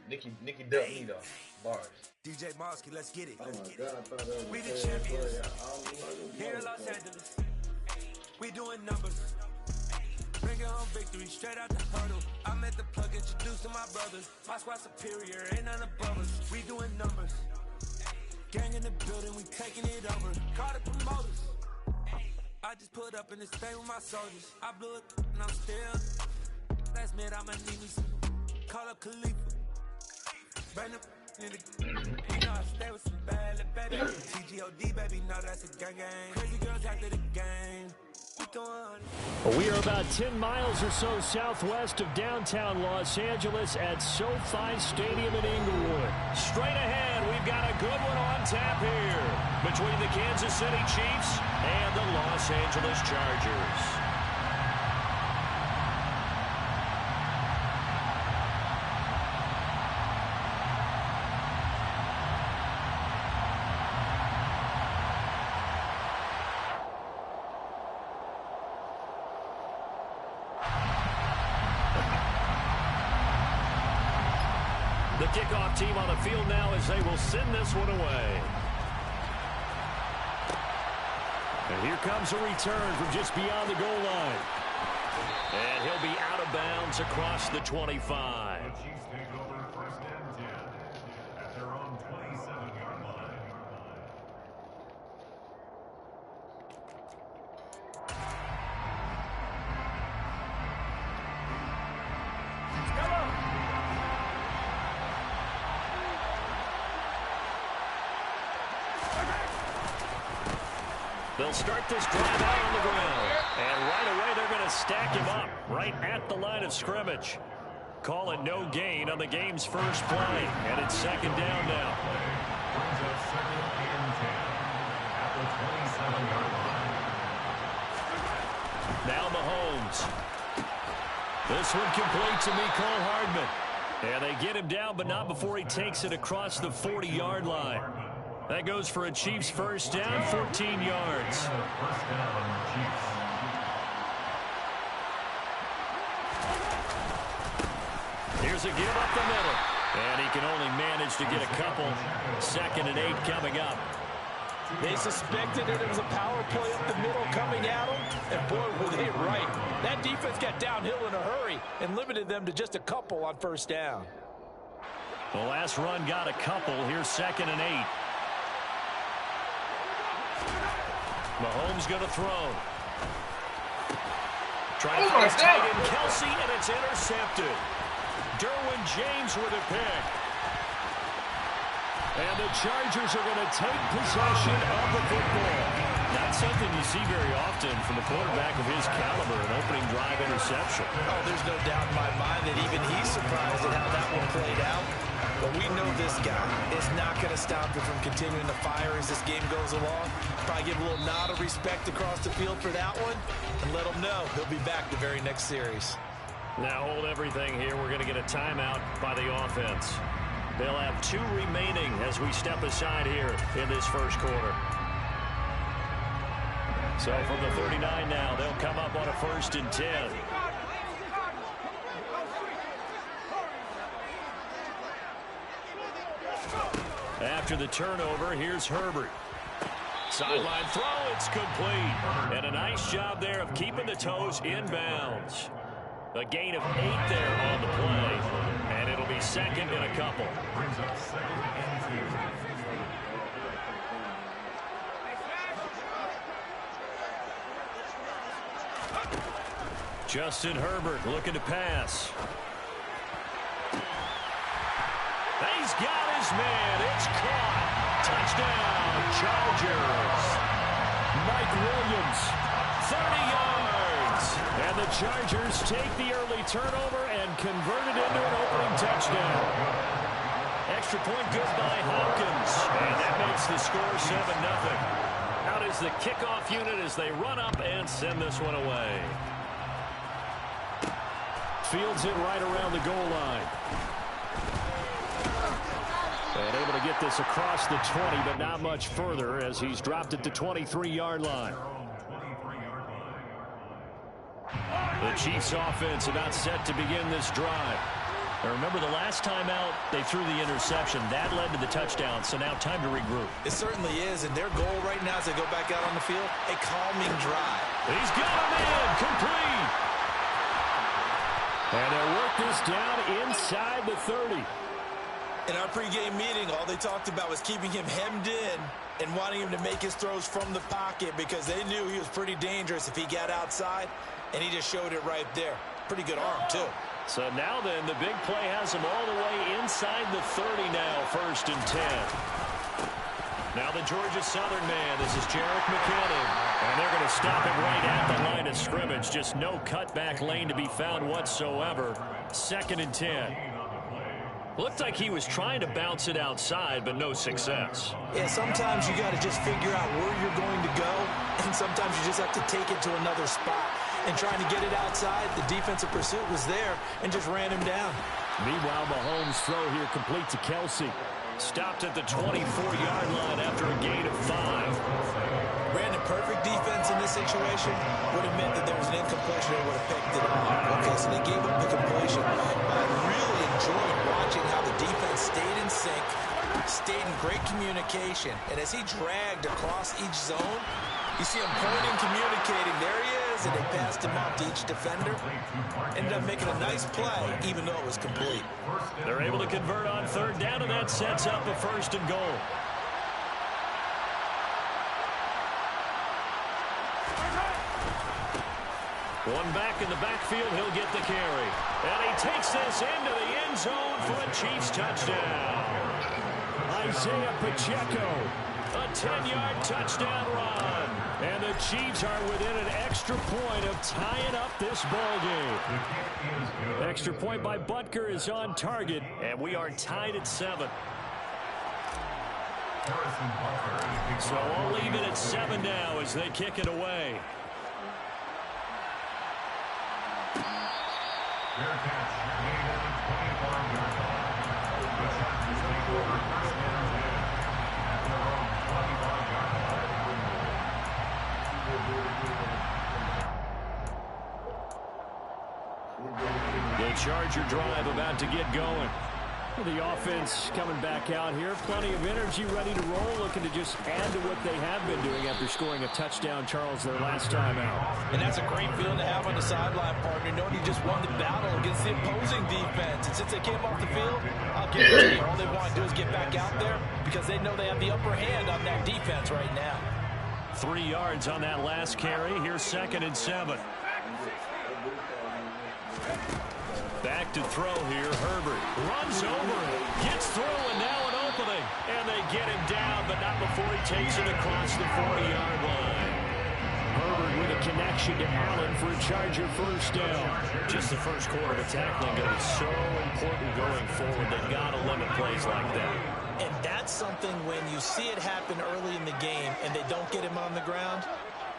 Nikki ducked me though. Bars. DJ Mosky, let's get it. Oh my God, I thought that was We the a bad champions. play. Here in Los Angeles, we doing numbers. Bringing home victory straight out the hurdle. I met the plug, introduced to my brothers. My squad superior, ain't none above us. We doing numbers. Gang in the building, we taking it over. Call the promoters. I just put up in this thing with my soldiers. I blew it and I'm still. Last minute I'ma need me some. Call up Khalifa. Burn up in the. You know I stay with some bad little baby. TGOD baby, know that's a gang gang. Crazy girls after the game. We are about 10 miles or so southwest of downtown Los Angeles at SoFi Stadium in Inglewood. Straight ahead, we've got a good one on tap here between the Kansas City Chiefs and the Los Angeles Chargers. The kickoff team on the field now as they will send this one away. And here comes a return from just beyond the goal line. And he'll be out of bounds across the 25. The Chiefs take over first and 10 at their own 27-yard line. They'll start this drive out on the ground. And right away, they're going to stack him up right at the line of scrimmage. Call it no gain on the game's first play. And it's second down now. Brings up second and 10 at the 27-yard line. Now Mahomes. This one complete to Mecole Hardman. And they get him down, but not before he takes it across the 40-yard line. That goes for a Chiefs first down, 14 yards. First down, Chiefs. Here's a give up the middle. And he can only manage to get a couple. 2nd and 8 coming up. They suspected that it was a power play up the middle coming at them, and boy, were they right. That defense got downhill in a hurry and limited them to just a couple on first down. The last run got a couple. Here's 2nd and 8. Mahomes going to throw. Trying to find tight end Kelsey, and it's intercepted. Derwin James with a pick. And the Chargers are going to take possession of the football. Not something you see very often from a quarterback of his caliber, an opening drive interception. Oh, there's no doubt in my mind that even he's surprised at how that one played out. But we know this guy is not going to stop him from continuing to fire as this game goes along. Probably give a little nod of respect across the field for that one and let him know he'll be back the very next series. Now hold everything here. We're going to get a timeout by the offense. They'll have 2 remaining as we step aside here in this first quarter. So from the 39 now, they'll come up on a 1st and 10. After the turnover, here's Herbert. Sideline throw, it's complete. And a nice job there of keeping the toes in bounds. A gain of 8 there on the play. And it'll be 2nd and a couple. Brings up 2nd and 2. Justin Herbert looking to pass. He's got his man. It's caught. Touchdown, Chargers. Mike Williams, 30 yards. And the Chargers take the early turnover and convert it into an opening touchdown. Extra point good by Hopkins. And that makes the score 7-0. Out is the kickoff unit as they run up and send this one away. Fields it right around the goal line. And able to get this across the 20, but not much further as he's dropped it to 23-yard line. The Chiefs offense about set to begin this drive. Now remember, the last time out, they threw the interception. That led to the touchdown, so now time to regroup. It certainly is, and their goal right now as they go back out on the field, a calming drive. He's got him in, complete. And they'll work this down inside the 30. In our pregame meeting, all they talked about was keeping him hemmed in and wanting him to make his throws from the pocket because they knew he was pretty dangerous if he got outside, and he just showed it right there. Pretty good arm, too. So now then, the big play has him all the way inside the 30 now, 1st and 10. Now the Georgia Southern man, this is Jerick McKinnon. And they're going to stop him right at the line of scrimmage. Just no cutback lane to be found whatsoever. 2nd and 10. Looked like he was trying to bounce it outside, but no success. Yeah, sometimes you got to just figure out where you're going to go, and sometimes you just have to take it to another spot. And trying to get it outside, the defensive pursuit was there and just ran him down. Meanwhile, Mahomes' throw here complete to Kelsey. Stopped at the 24-yard line after a gain of 5. Brandon, perfect defense in this situation would have meant that there was an incompletion and would have picked it off. Okay, so they gave up the completion. I really enjoyed watching how the defense stayed in sync, stayed in great communication, and as he dragged across each zone, you see him pointing, communicating. There he is, and they passed him off to each defender. Ended up making a nice play, even though it was complete. They're able to convert on 3rd down, and that sets up a 1st and goal. One back in the backfield, he'll get the carry. And he takes this into the end zone for a Chiefs touchdown. Isaiah Pacheco, a 10-yard touchdown run. And the Chiefs are within an extra point of tying up this ball game. Extra point by Butker is on target, and we are tied at 7. So I'll leave it at 7 now as they kick it away. The Charger drive about to get going. The offense coming back out here. Plenty of energy, ready to roll, looking to just add to what they have been doing after scoring a touchdown, Charles, their last time out. And that's a great feeling to have on the sideline, partner, knowing you just won the battle against the opposing defense. And since they came off the field, I'll give it to you. All they want to do is get back out there because they know they have the upper hand on that defense right now. 3 yards on that last carry. Here's 2nd and 7. Back to throw here. Herbert runs over it, gets through, and now an opening. And they get him down, but not before he takes it across the 40-yard line. Herbert with a connection to Allen for a Charger 1st down. Just the first quarter of tackling going to be so important going forward. They've got to limit plays like that. And that's something when you see it happen early in the game and they don't get him on the ground,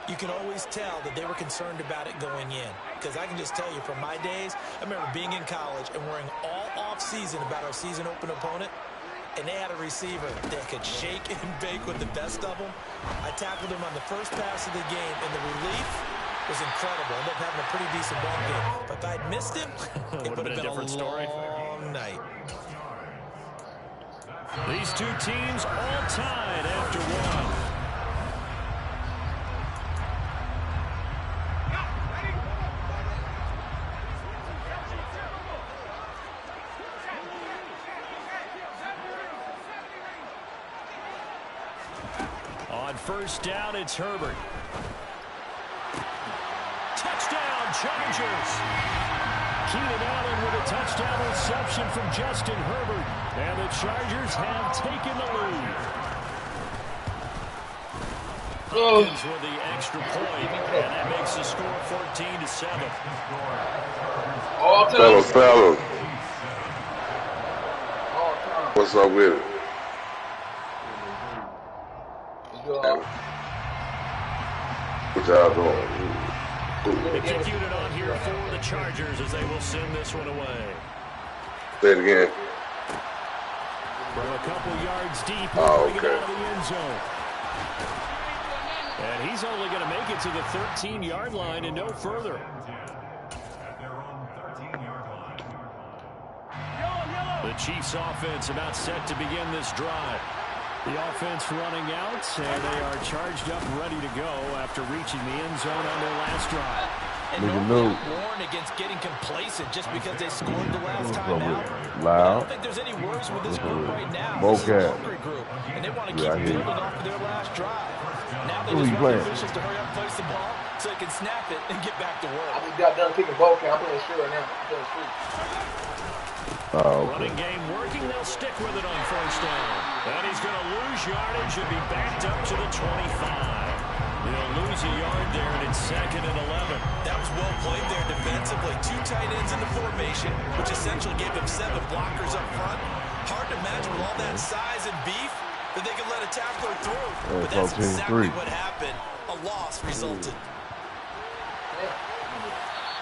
you can always tell that they were concerned about it going in. Because I can just tell you from my days, I remember being in college and worrying all off-season about our season open opponent, and they had a receiver that could shake and bake with the best of them. I tackled him on the first pass of the game, and the relief was incredible. Ended up having a pretty decent ball game. But if I'd missed him, it would have been a different story. Long night. These two teams all tied after 1. On 1st down, it's Herbert. Touchdown, Chargers. Keenan Allen with a touchdown reception from Justin Herbert. And the Chargers have taken the lead. Ends with the extra point, and that makes the score 14-7. Fellas. What's up with it? What y'all doing? Executed on here for the Chargers as they will send this one away. Say it again. From a couple yards deep, okay. It out of the end zone. And he's only going to make it to the 13-yard line and no further. The Chiefs offense about set to begin this drive. The offense running out, and they are charged up, ready to go after reaching the end zone on their last drive. And normally I'm warned against getting complacent just because they scored the last time out. I don't think there's any worries with this group right now. This is a hungry group, and they want to keep building off of their last drive. Now they just want the officials to hurry up and place the ball so they can snap it and get back to work. I just got done kicking ball count. I'm playing sure now. Running game working. They'll stick with it on first down. And he's going to lose yardage and be backed up to the 25. He'll lose a yard there, and it's 2nd and 11. That was well played there defensively. 2 tight ends in the formation, which essentially gave them 7 blockers up front. Hard to imagine with all that size and beef that they could let a tackler through. But that's exactly what happened. A loss resulted.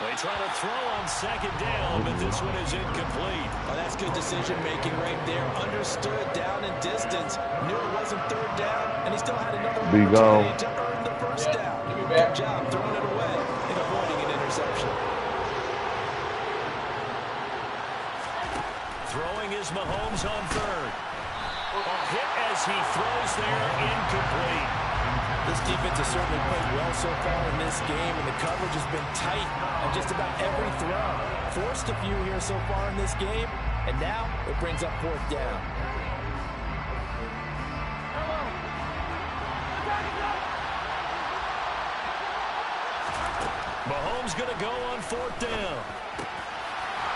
They try to throw on 2nd down, but this one is incomplete. Oh, that's good decision-making right there. Understood down and distance. Knew it wasn't 3rd down, and he still had another opportunity to earn the first down. Good job throwing it away and avoiding an interception. Throwing is Mahomes on 3rd. A hit as he throws there, incomplete. This defense has certainly played well so far in this game, and the coverage has been tight on just about every throw. Forced a few here so far in this game, and now it brings up 4th down. Mahomes going to go on 4th down.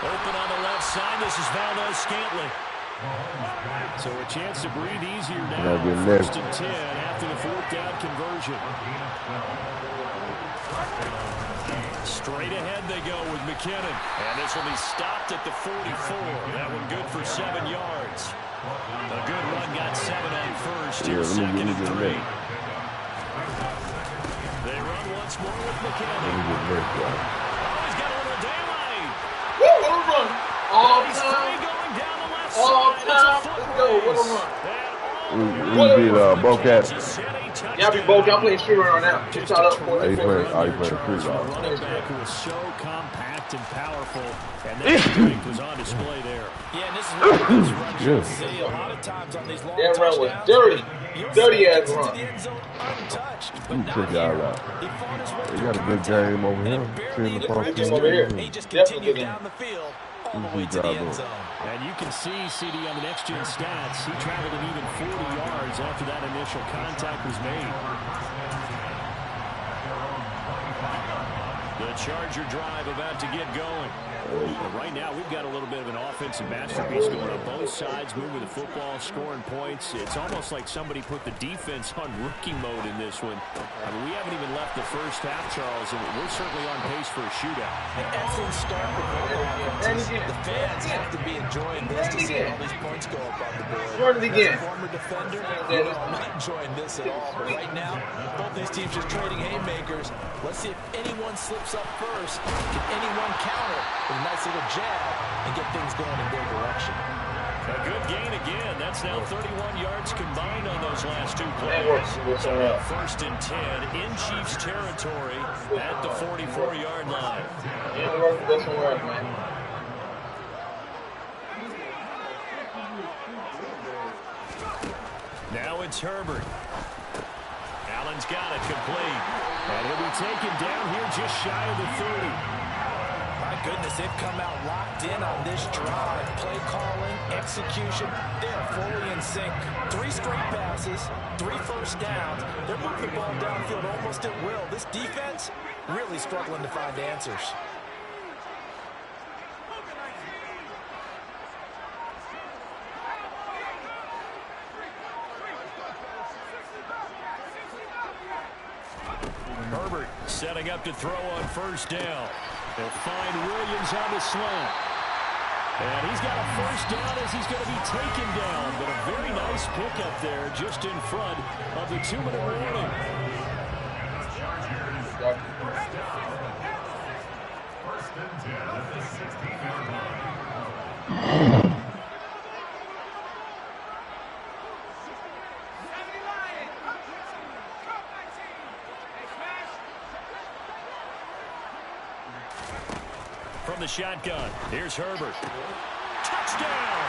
Open on the left side. This is Valdez-Scantling. So a chance to breathe easier now. 1st and 10 after the 4th down conversion. Straight ahead they go with McKinnon. And this will be stopped at the 44. That one good for 7 yards. A good run got 7 on first. Here's 2nd and 3. They run once more with McKinnon. Oh, he's got a little daylight. Woo, what a run. All he's time. going down the left All side. time. Let's go. What a run. We beat Bowcat. Y'all be both. Y'all playing shooter right now. Just He playing free ball. Running back who was so compact and powerful, and that strength was on display there. Yeah, and this is what the run should see a lot of times on these long That run was touchdowns. dirty. Dirty ass Into run. the end zone untouched, but not Check y'all here. out. He fought his way They through got a good game over here. Seeing the first game over here. He just Definitely continued good down the field all the way to the end zone. And you can see CD on the next-gen stats. He traveled an even 40 yards after that initial contact was made. The Charger drive about to get going. But right now, we've got a little bit of an offensive masterpiece going on both sides, moving the football, scoring points. It's almost like somebody put the defense on rookie mode in this one. I mean, we haven't even left the first half, Charles, and we're certainly on pace for a shootout. An excellent start for both offenses. The fans have to be enjoying this to see all these points go up on the board. Run it again. As a former defender, I'm not enjoying this at all. But right now, both these teams just trading haymakers. Let's see if anyone slips up first. Can anyone counter with a nice little jab and get things going in their direction? A good gain again. That's now 31 yards combined on those last 2 plays. So 1st and 10 in Chiefs territory at the 44-yard line. Yeah, work. Doesn't work, man. Now it's Herbert. Allen's got it complete. And he'll be taken down here just shy of the 30. My goodness, they've come out locked in on this drive. Play calling, execution, they are fully in sync. 3 straight passes, 3 first downs. They're moving the ball downfield almost at will. This defense really struggling to find answers. Herbert setting up to throw on first down. They'll find Williams on the slant. And he's got a first down as he's going to be taken down. But a very nice pickup there just in front of the 2-minute warning. First and 10 at the 16-yard line. From the shotgun, here's Herbert. touchdown.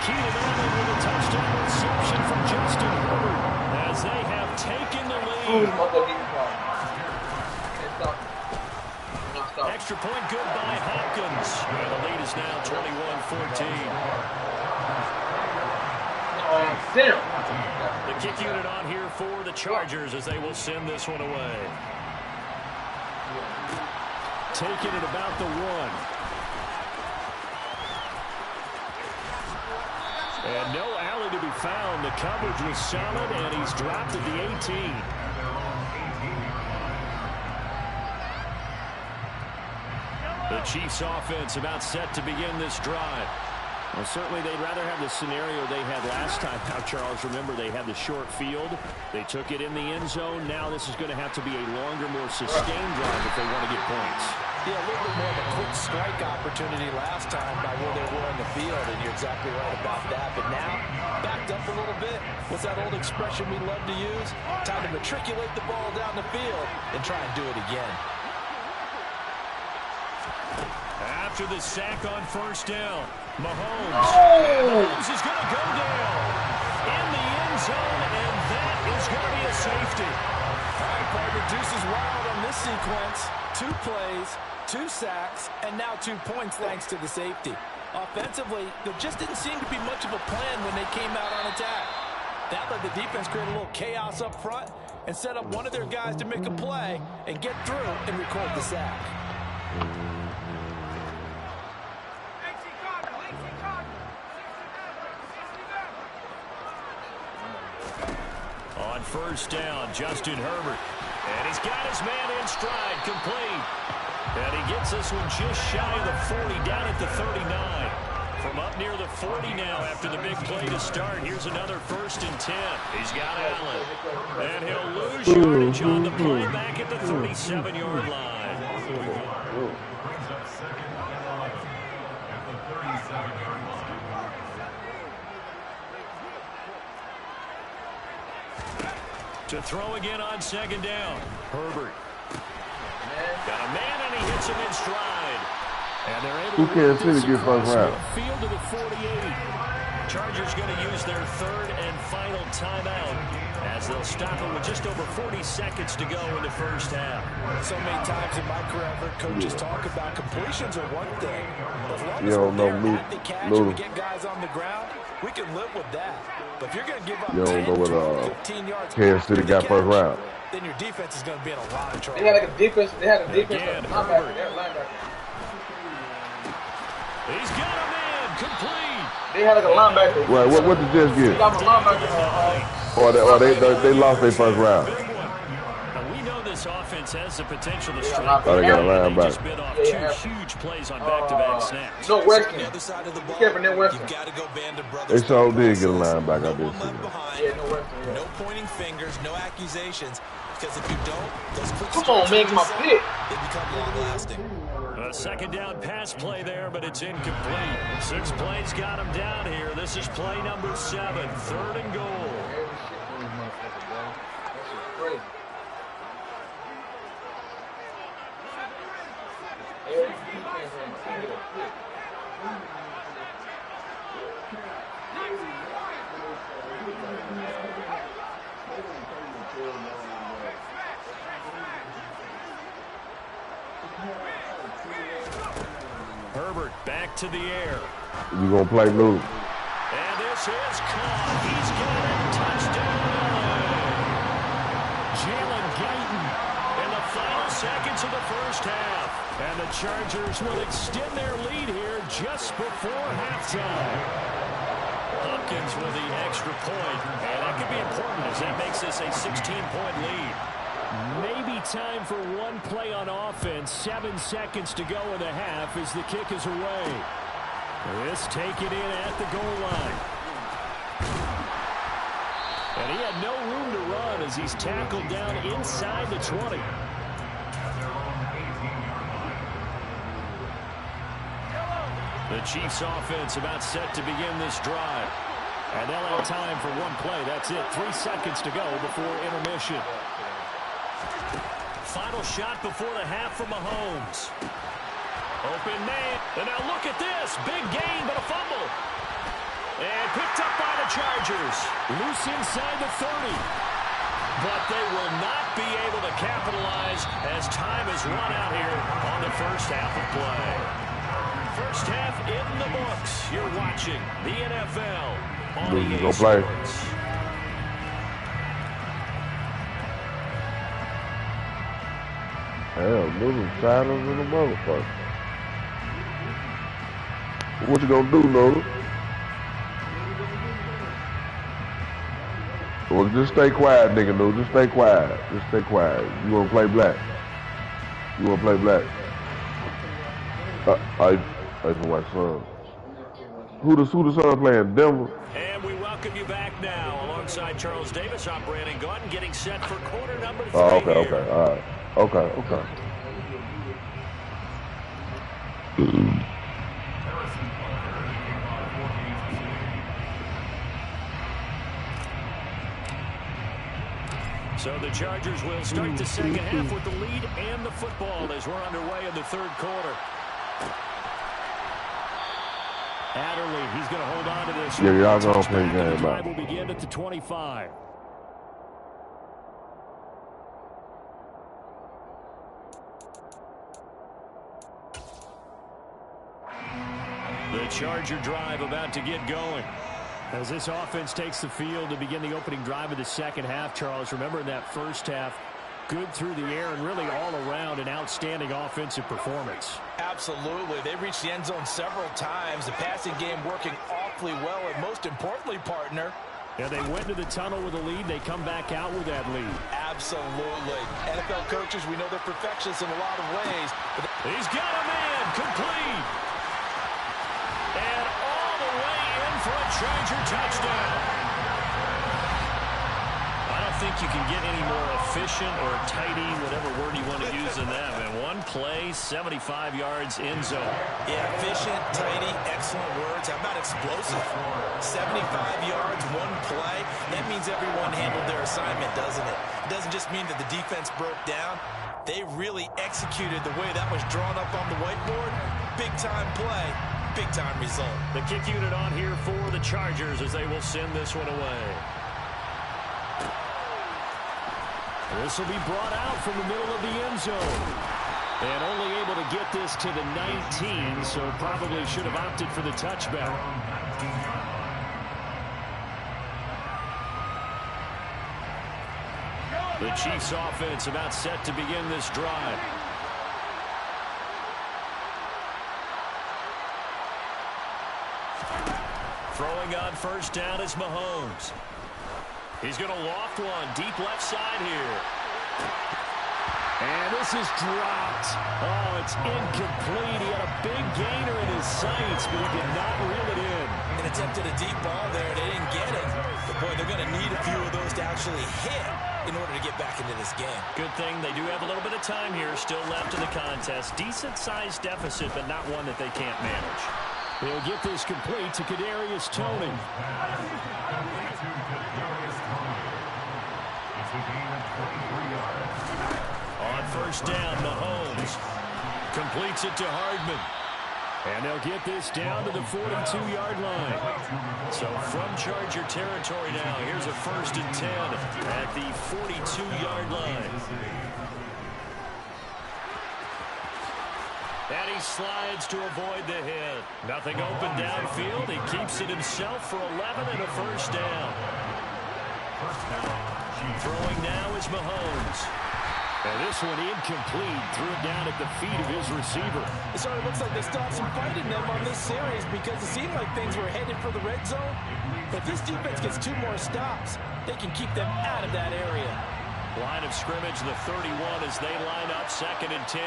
Keenan Allen with a touchdown reception from Justin Herbert as they have taken the lead. Extra point good by Hopkins. And the lead is now 21-14. The kick unit on here for the Chargers as they will send this one away. Taking it about the 1. And no alley to be found. The coverage was solid, and he's dropped at the 18. The Chiefs offense about set to begin this drive. Well, certainly they'd rather have the scenario they had last time. Now, Charles, remember, they had the short field. They took it in the end zone. Now this is going to have to be a longer, more sustained drive if they want to get points. Yeah, a little bit more of a quick strike opportunity last time by where they were in the field, and you're exactly right about that. But now, backed up a little bit. What's that old expression we love to use? Time to matriculate the ball down the field and try and do it again. After the sack on first down, Mahomes is going to go down in the end zone, and that is going to be a safety. All right, partner, deuce is wild on this sequence. 2 plays, 2 sacks, and now 2 points thanks to the safety. Offensively, there just didn't seem to be much of a plan when they came out on attack. That let the defense create a little chaos up front and set up one of their guys to make a play and get through and record the sack. On first down, Justin Herbert. And he's got his man in stride, complete. And he gets this one just shy of the 40, down at the 39. From up near the 40 now after the big play to start. Here's another 1st and 10. He's got Allen. And he'll lose yardage on the play back at the 37-yard line. Brings up 2nd and 11 at the 37-yard line. To throw again on 2nd down. Herbert. Got a man, and he hits him in stride. And they're able to Kansas City get first round. Field to the 48. Chargers going to use their 3rd and final timeout as they'll stop it with just over 40 seconds to go in the first half. So many times in my career, I've heard coaches talk about completions are one thing. As long as don't we're know there at the catch and we get guys on the ground, we can live with that. But if you're going to give up 10, 12, 15 yards, Kansas City got first round. then your defense is going to be in a lot of trouble. They had a defense linebacker. He's got a man, complete. They had like a linebacker. Right, what did this get? They got a linebacker. They lost their first round. Now, we know this offense has the potential to strike. Oh, they got a linebacker. Just bit off 2 huge plays on back-to-back snaps. No Weston. The other side of the ball, Kevin Weston. you've got to go band of brothers. They so did get a linebacker. I No did one see left that. behind. Yeah, no Weston. Yeah. No pointing fingers, no accusations. Because if you don't, those quick Come on, man, my pick. they become long-lasting. A 2nd down pass play there, but it's incomplete. 6 plays got him down here. This is play number 7, 3rd and goal. Herbert back to the air. You gonna play Lou? And this is caught. He's got a touchdown. Jalen Guyton in the final seconds of the first half. And the Chargers will extend their lead here just before halftime. Hopkins with the extra point. And that could be important as that makes this a 16-point lead. Maybe time for one play on offense. 7 seconds to go in the half as the kick is away. This taken in at the goal line. And he had no room to run as he's tackled down inside the 20. The Chiefs offense about set to begin this drive. And they'll have time for one play. That's it. 3 seconds to go before intermission. Final shot before the half for Mahomes. Open man. And now look at this. Big gain, but a fumble. And picked up by the Chargers. Loose inside the 30. But they will not be able to capitalize as time has run out here on the first half of play. First half in the books. You're watching the NFL on EA Sports. Hell, moving silence in the motherfucker. What you gonna do, Nola? Well, just stay quiet, nigga, no. Just stay quiet. Just stay quiet. You wanna play black? You wanna play black? I for my son. Who the son playing? Denver? And we welcome you back now alongside Charles Davis. I'm Brandon Gordon getting set for quarter number 3. Oh, okay, all right. Okay. So the Chargers will start the second half with the lead and the football as we're underway in the third quarter. Adderley, he's going to hold on to this. Yeah, y'all going to play game out. The drive out. will begin at the 25. The Charger drive about to get going. As this offense takes the field to begin the opening drive of the second half, Charles, remember in that first half, good through the air and really all around an outstanding offensive performance. Absolutely. They reached the end zone several times. The passing game working awfully well, and most importantly, partner. Yeah, they went to the tunnel with a lead. They come back out with that lead. Absolutely. NFL coaches, we know they're perfectionists in a lot of ways. But he's got a man complete. And all the way in for a Charger touchdown. I don't think you can get any more efficient or tidy, whatever word you want to use in that. And one play, 75 yards in zone. Yeah, efficient, tidy, excellent words. How about explosive? 75 yards, one play. That means everyone handled their assignment, doesn't it? It doesn't just mean that the defense broke down. They really executed the way that was drawn up on the whiteboard. Big-time play, big-time result. The kick unit on here for the Chargers as they will send this one away. This will be brought out from the middle of the end zone. And only able to get this to the 19, so probably should have opted for the touchback. The Chiefs offense about set to begin this drive. Throwing on first down is Mahomes. He's going to loft one deep left side here. And this is dropped. Oh, it's incomplete. He had a big gainer in his sights, but he did not reel it in. And attempted a deep ball there. They didn't get it. But, boy, they're going to need a few of those to actually hit in order to get back into this game. Good thing they do have a little bit of time here still left in the contest. Decent-sized deficit, but not one that they can't manage. They'll get this complete to Kadarius Toney. On first down, Mahomes completes it to Hardman. And they'll get this down to the 42-yard line. So from Charger territory now, here's a 1st and 10 at the 42-yard line. And he slides to avoid the hit. Nothing open downfield. He keeps it himself for 11 and a first down. Throwing now is Mahomes. And this one incomplete. Threw it down at the feet of his receiver. It sort of looks like they still have some fight in them on this series because it seemed like things were headed for the red zone. But if this defense gets 2 more stops, they can keep them out of that area. Line of scrimmage, the 31 as they line up 2nd and 10.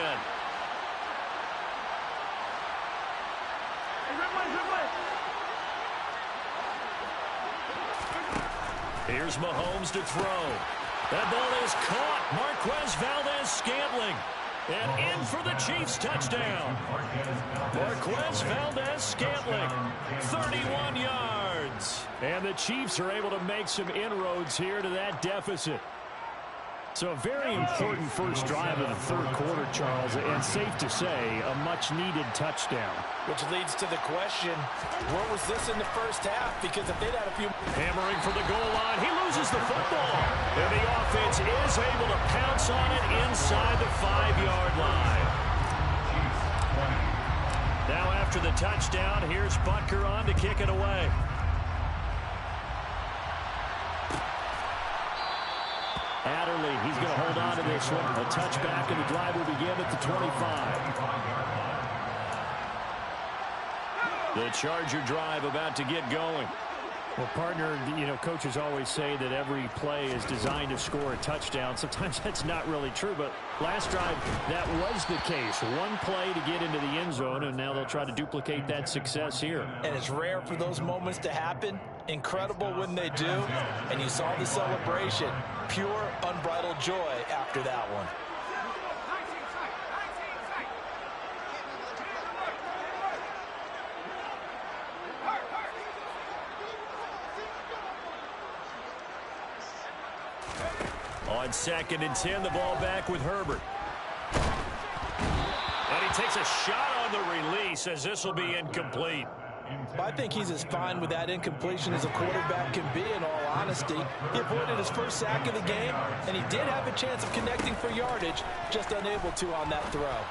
Here's Mahomes to throw. That ball is caught. Marquez Valdez-Scantling. And in for the Chiefs touchdown. Marquez Valdez-Scantling, 31 yards. And the Chiefs are able to make some inroads here to that deficit. So a very important first drive of the third quarter, Charles, and safe to say, a much-needed touchdown. Which leads to the question, where was this in the first half? Because if they'd had a few... Hammering for the goal line, he loses the football. And the offense is able to pounce on it inside the 5-yard line. Now after the touchdown, here's Butker on to kick it away. Adderley, he's going to hold on to this one. A touchback, and the drive will begin at the 25. The Charger drive about to get going. Well, partner, coaches always say that every play is designed to score a touchdown. Sometimes that's not really true, but last drive, that was the case. One play to get into the end zone, and now they'll try to duplicate that success here. And it's rare for those moments to happen. Incredible when they do. And you saw the celebration. Pure, unbridled joy after that one. On 2nd and 10, the ball back with Herbert. And he takes a shot on the release as this will be incomplete. I think he's as fine with that incompletion as a quarterback can be, in all honesty. He avoided his first sack of the game, and he did have a chance of connecting for yardage, just unable to on that throw.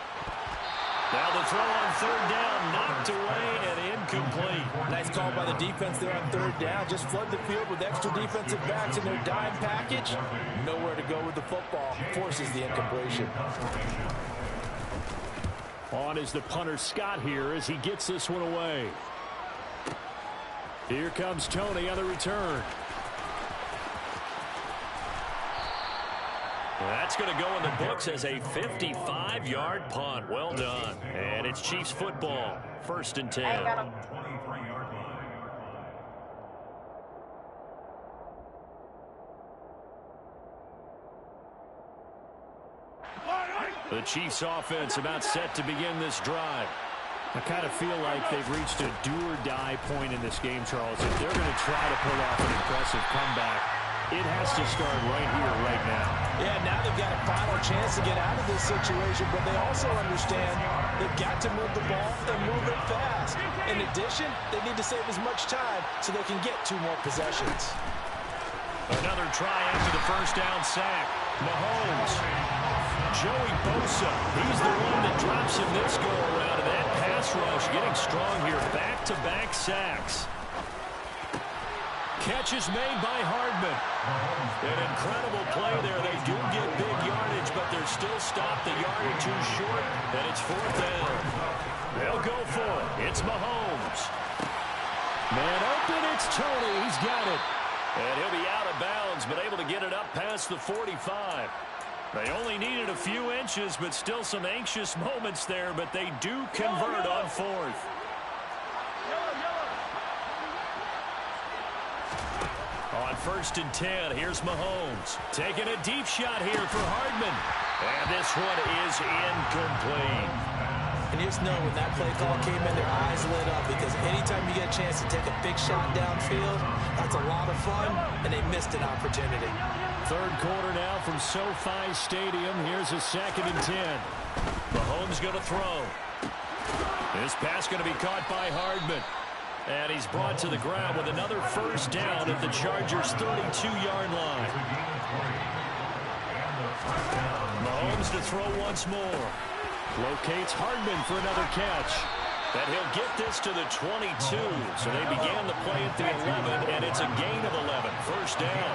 Now the throw on 3rd down, knocked away and incomplete. Nice call by the defense there on 3rd down. Just flood the field with extra defensive backs in their dime package. Nowhere to go with the football. Forces the incompletion. On is the punter Scott here as he gets this one away. Here comes Tony on the return. That's going to go in the books as a 55-yard punt. Well done. And it's Chiefs football. 1st and 10. The Chiefs offense about set to begin this drive. I kind of feel like they've reached a do-or-die point in this game, Charles. If they're going to try to pull off an impressive comeback, it has to start right here, right now. Yeah, now they've got a final chance to get out of this situation, but they also understand they've got to move the ball and move it fast. In addition, they need to save as much time so they can get 2 more possessions. Another try after the first down sack. Mahomes. Joey Bosa. He's the one that drops him this go-around. And that pass rush getting strong here. Back-to-back sacks. Catch is made by Hardman. An incredible play there. They do get big yardage, but they're still stopped a yard or 2 short, and it's 4th down. They'll go for it. It's Mahomes. Man open, it's Tony. He's got it. And he'll be out of bounds, but able to get it up past the 45. They only needed a few inches, but still some anxious moments there, but they do convert on 4th. On 1st and 10, here's Mahomes. Taking a deep shot here for Hardman. And this one is incomplete. And you just know when that play call came in, their eyes lit up, because anytime you get a chance to take a big shot downfield, that's a lot of fun, and they missed an opportunity. 3rd quarter now from SoFi Stadium. Here's a 2nd and 10. Mahomes going to throw. This pass going to be caught by Hardman. And he's brought to the ground with another first down at the Chargers' 32-yard line. Mahomes to throw once more. Locates Hardman for another catch. And he'll get this to the 22. So they began the play at the 11, and it's a gain of 11. First down.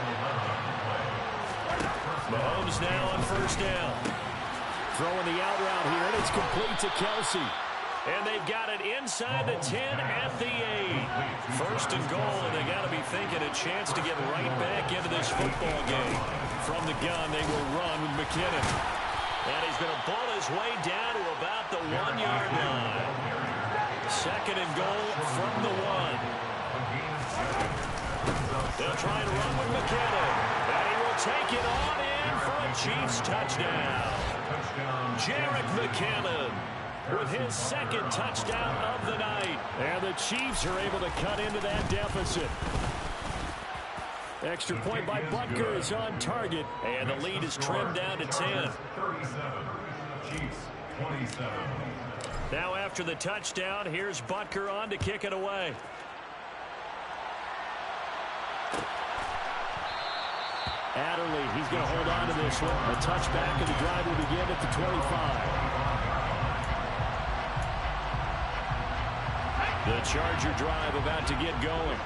Mahomes now on first down. Throwing the out route here, and it's complete to Kelsey. And they've got it inside the 10 at the 8. 1st and goal, and they got to be thinking a chance to get right back into this football game. From the gun, they will run with McKinnon. And he's going to ball his way down to about the 1-yard line. 2nd and goal from the 1. They'll try and run with McKinnon. And he will take it on in for a Chiefs touchdown. Jerick McKinnon with his 2nd touchdown of the night. And the Chiefs are able to cut into that deficit. Extra point by Butker is on target, and the lead is trimmed down to 10. 37. Chiefs 27. Now after the touchdown, here's Butker on to kick it away. Adderley, he's going to hold on to this one. A touchback, and the drive will begin at the 25. The Charger drive about to get going.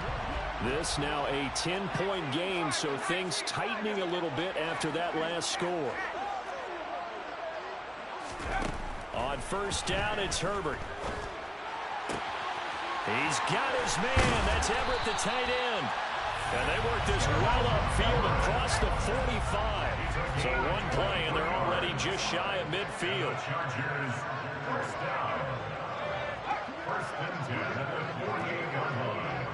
This now a 10-point game, so things tightening a little bit after that last score. On first down, it's Herbert. He's got his man. That's Everett, the tight end. And they work this well upfield across the 45. So one play, and they're already just shy of midfield. Chargers, first down. First and 10 at the 48-yard line.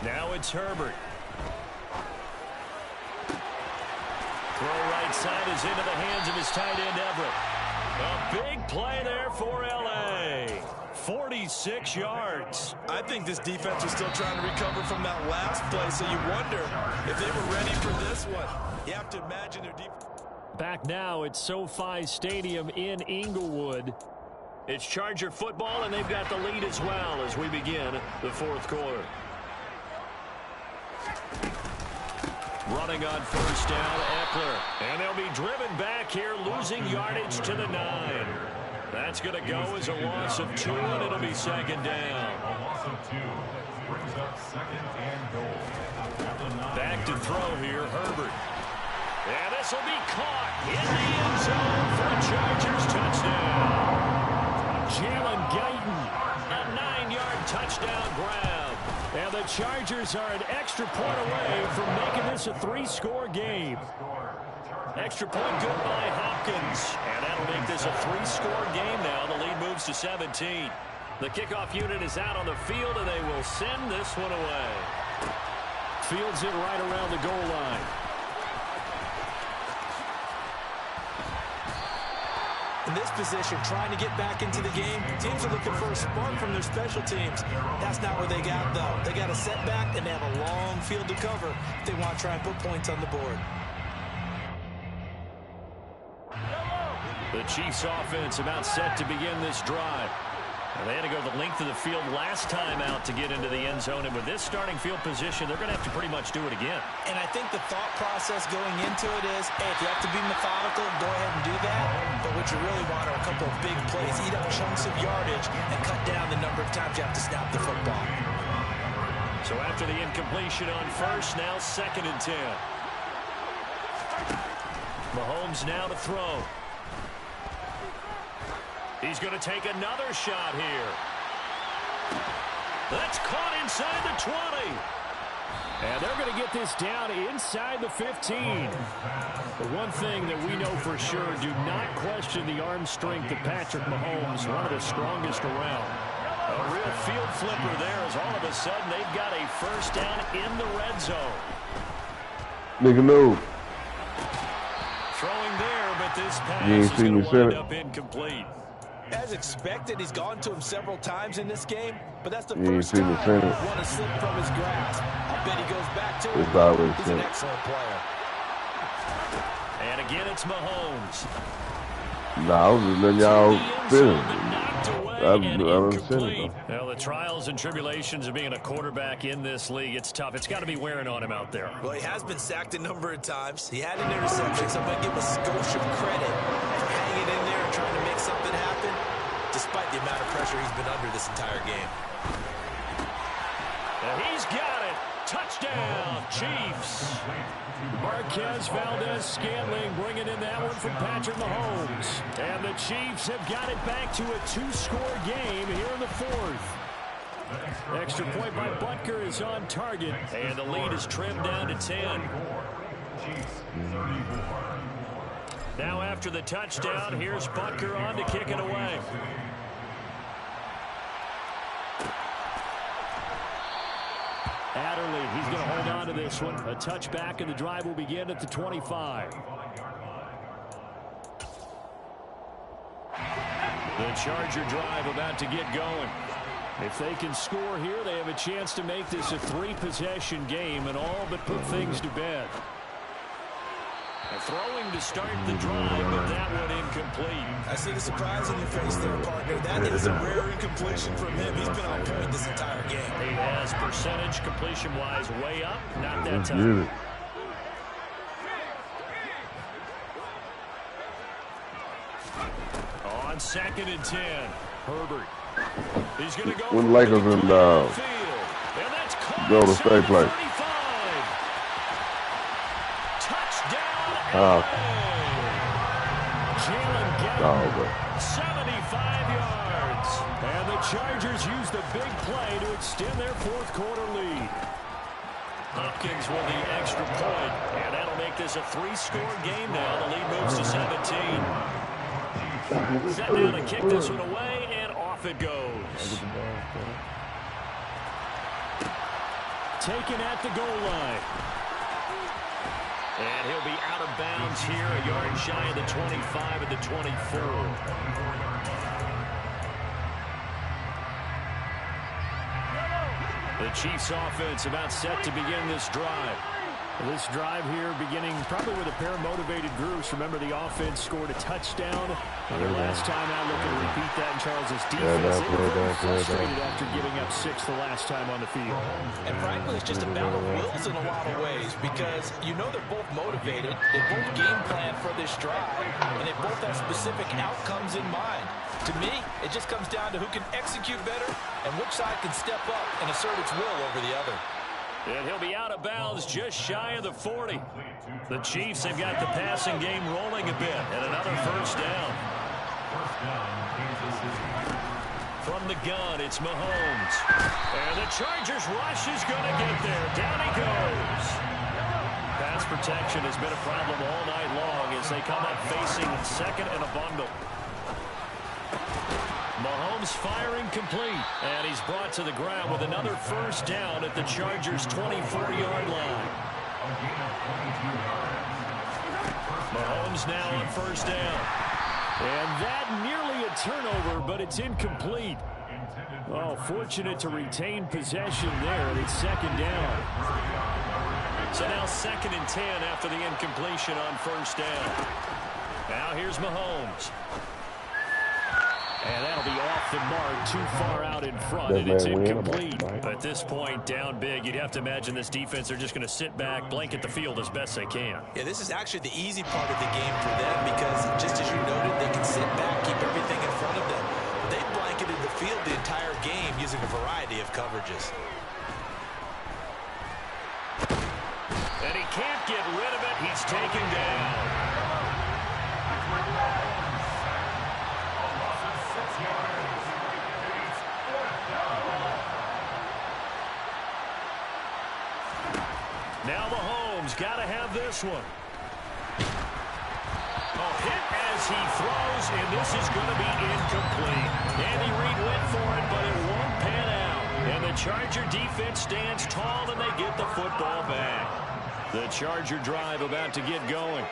Now it's Herbert. Throw right side is into the hands of his tight end, Everett. A big play there for L.A. 46 yards. I think this defense was still trying to recover from that last play, so you wonder if they were ready for this one. You have to imagine their defense. Back now at SoFi Stadium in Inglewood. It's Charger football, and they've got the lead as well as we begin the fourth quarter. Running on first down, Eckler. And they'll be driven back here, losing yardage to the 9. That's going to go as a loss of 2, and it'll be second down. A loss of 2 brings up second and goal. Back to throw here, Herbert. And this will be caught in the end zone for a Chargers touchdown. Jalen Guyton, a 9-yard touchdown grab. And the Chargers are an extra point away from making this a 3-score game. Extra point good by Hopkins. And that'll make this a 3-score game now. The lead moves to 17. The kickoff unit is out on the field, and they will send this one away. Fields it right around the goal line. In this position, trying to get back into the game, teams are looking for a spark from their special teams. That's not what they got, though. They got a setback, and they have a long field to cover if they want to try and put points on the board. The Chiefs offense about set to begin this drive. And they had to go the length of the field last time out to get into the end zone. And with this starting field position, they're going to have to pretty much do it again. And I think the thought process going into it is, hey, if you have to be methodical, go ahead and do that. But what you really want are a couple of big plays, eat up chunks of yardage, and cut down the number of times you have to snap the football. So after the incompletion on first, now second and 10. Mahomes now to throw. He's going to take another shot here. That's caught inside the 20. And they're going to get this down inside the 15. The one thing that we know for sure, do not question the arm strength of Patrick Mahomes, one of the strongest around. A real field flipper there as all of a sudden they've got a first down in the red zone. Nigga, no. Throwing there, but this pass is going to wind up incomplete. As expected, he's gone to him several times in this game, but that's the first time one has slipped from his grasp. I bet he goes back to him. He's an excellent player. And again, it's Mahomes. Nah, I was just letting y'all finish. Well, the trials and tribulations of being a quarterback in this league, it's tough. It's got to be wearing on him out there. Well, he has been sacked a number of times. He had an interception, so I'm going to give him a skosh of credit for hanging in there and trying to make something happen, despite the amount of pressure he's been under this entire game. And he's got it. Touchdown, Chiefs. Marquez Valdez-Scantling bringing in that one from Patrick Mahomes. And the Chiefs have got it back to a 2-score game here in the fourth. Extra point by Butker is on target. And the lead is trimmed down to 10. Now after the touchdown, here's Butker on to kick it away. Adderley, he's going to hold on to this one. A touchback, and the drive will begin at the 25. The Charger drive about to get going. If they can score here, they have a chance to make this a 3-possession game and all but put things to bed. Throwing to start the drive, but that one incomplete. I see the surprise on your face there, partner. That is a rare incompletion from him. He's been on point this entire game. He has percentage completion-wise way up. Not that time. On 2nd and 10, Herbert. He's going to go when Lakers and Golden State play. Jalen Oh, 75 yards. And the Chargers use the big play to extend their fourth-quarter lead. Hopkins with the extra point, and that'll make this a 3-score game now. The lead moves to 17. Set down to kick this one away, and off it goes. Taken at the goal line. And he'll be out of bounds here, a yard shy of the 25 at the 24. The Chiefs offense about set to begin this drive. This drive here beginning probably with a pair of motivated groups. Remember, the offense scored a touchdown. And their last time out, looking to repeat that in Charles's defense. They were very frustrated after giving up 6 the last time on the field. And frankly, it's just a battle of wills in a lot of ways because you know they're both motivated. They both game plan for this drive, and they both have specific outcomes in mind. To me, it just comes down to who can execute better and which side can step up and assert its will over the other. And he'll be out of bounds just shy of the 40. The Chiefs have got the passing game rolling a bit, and another first down. From the gun, it's Mahomes. And the Chargers rush is going to get there. Down he goes. Pass protection has been a problem all night long as they come up facing second and a bundle. Mahomes firing complete, and he's brought to the ground with another first down at the Chargers' 24-yard line. Mahomes now on first down. And that nearly a turnover, but it's incomplete. Oh, fortunate to retain possession there, and it's second down. So now 2nd and 10 after the incompletion on first down. Now here's Mahomes. And that'll be off the mark, too far out in front, and it's incomplete. But at this point, down big, you'd have to imagine this defense are just going to sit back, blanket the field as best they can. Yeah, this is actually the easy part of the game for them because, just as you noted, they can sit back, keep everything in front of them. They blanketed the field the entire game using a variety of coverages. And he can't get rid of it. He's taken down. Now Mahomes got to have this one. Oh, hit as he throws, and this is going to be incomplete. Andy Reid went for it, but it won't pan out. And the Charger defense stands tall, and they get the football back. The Charger drive about to get going.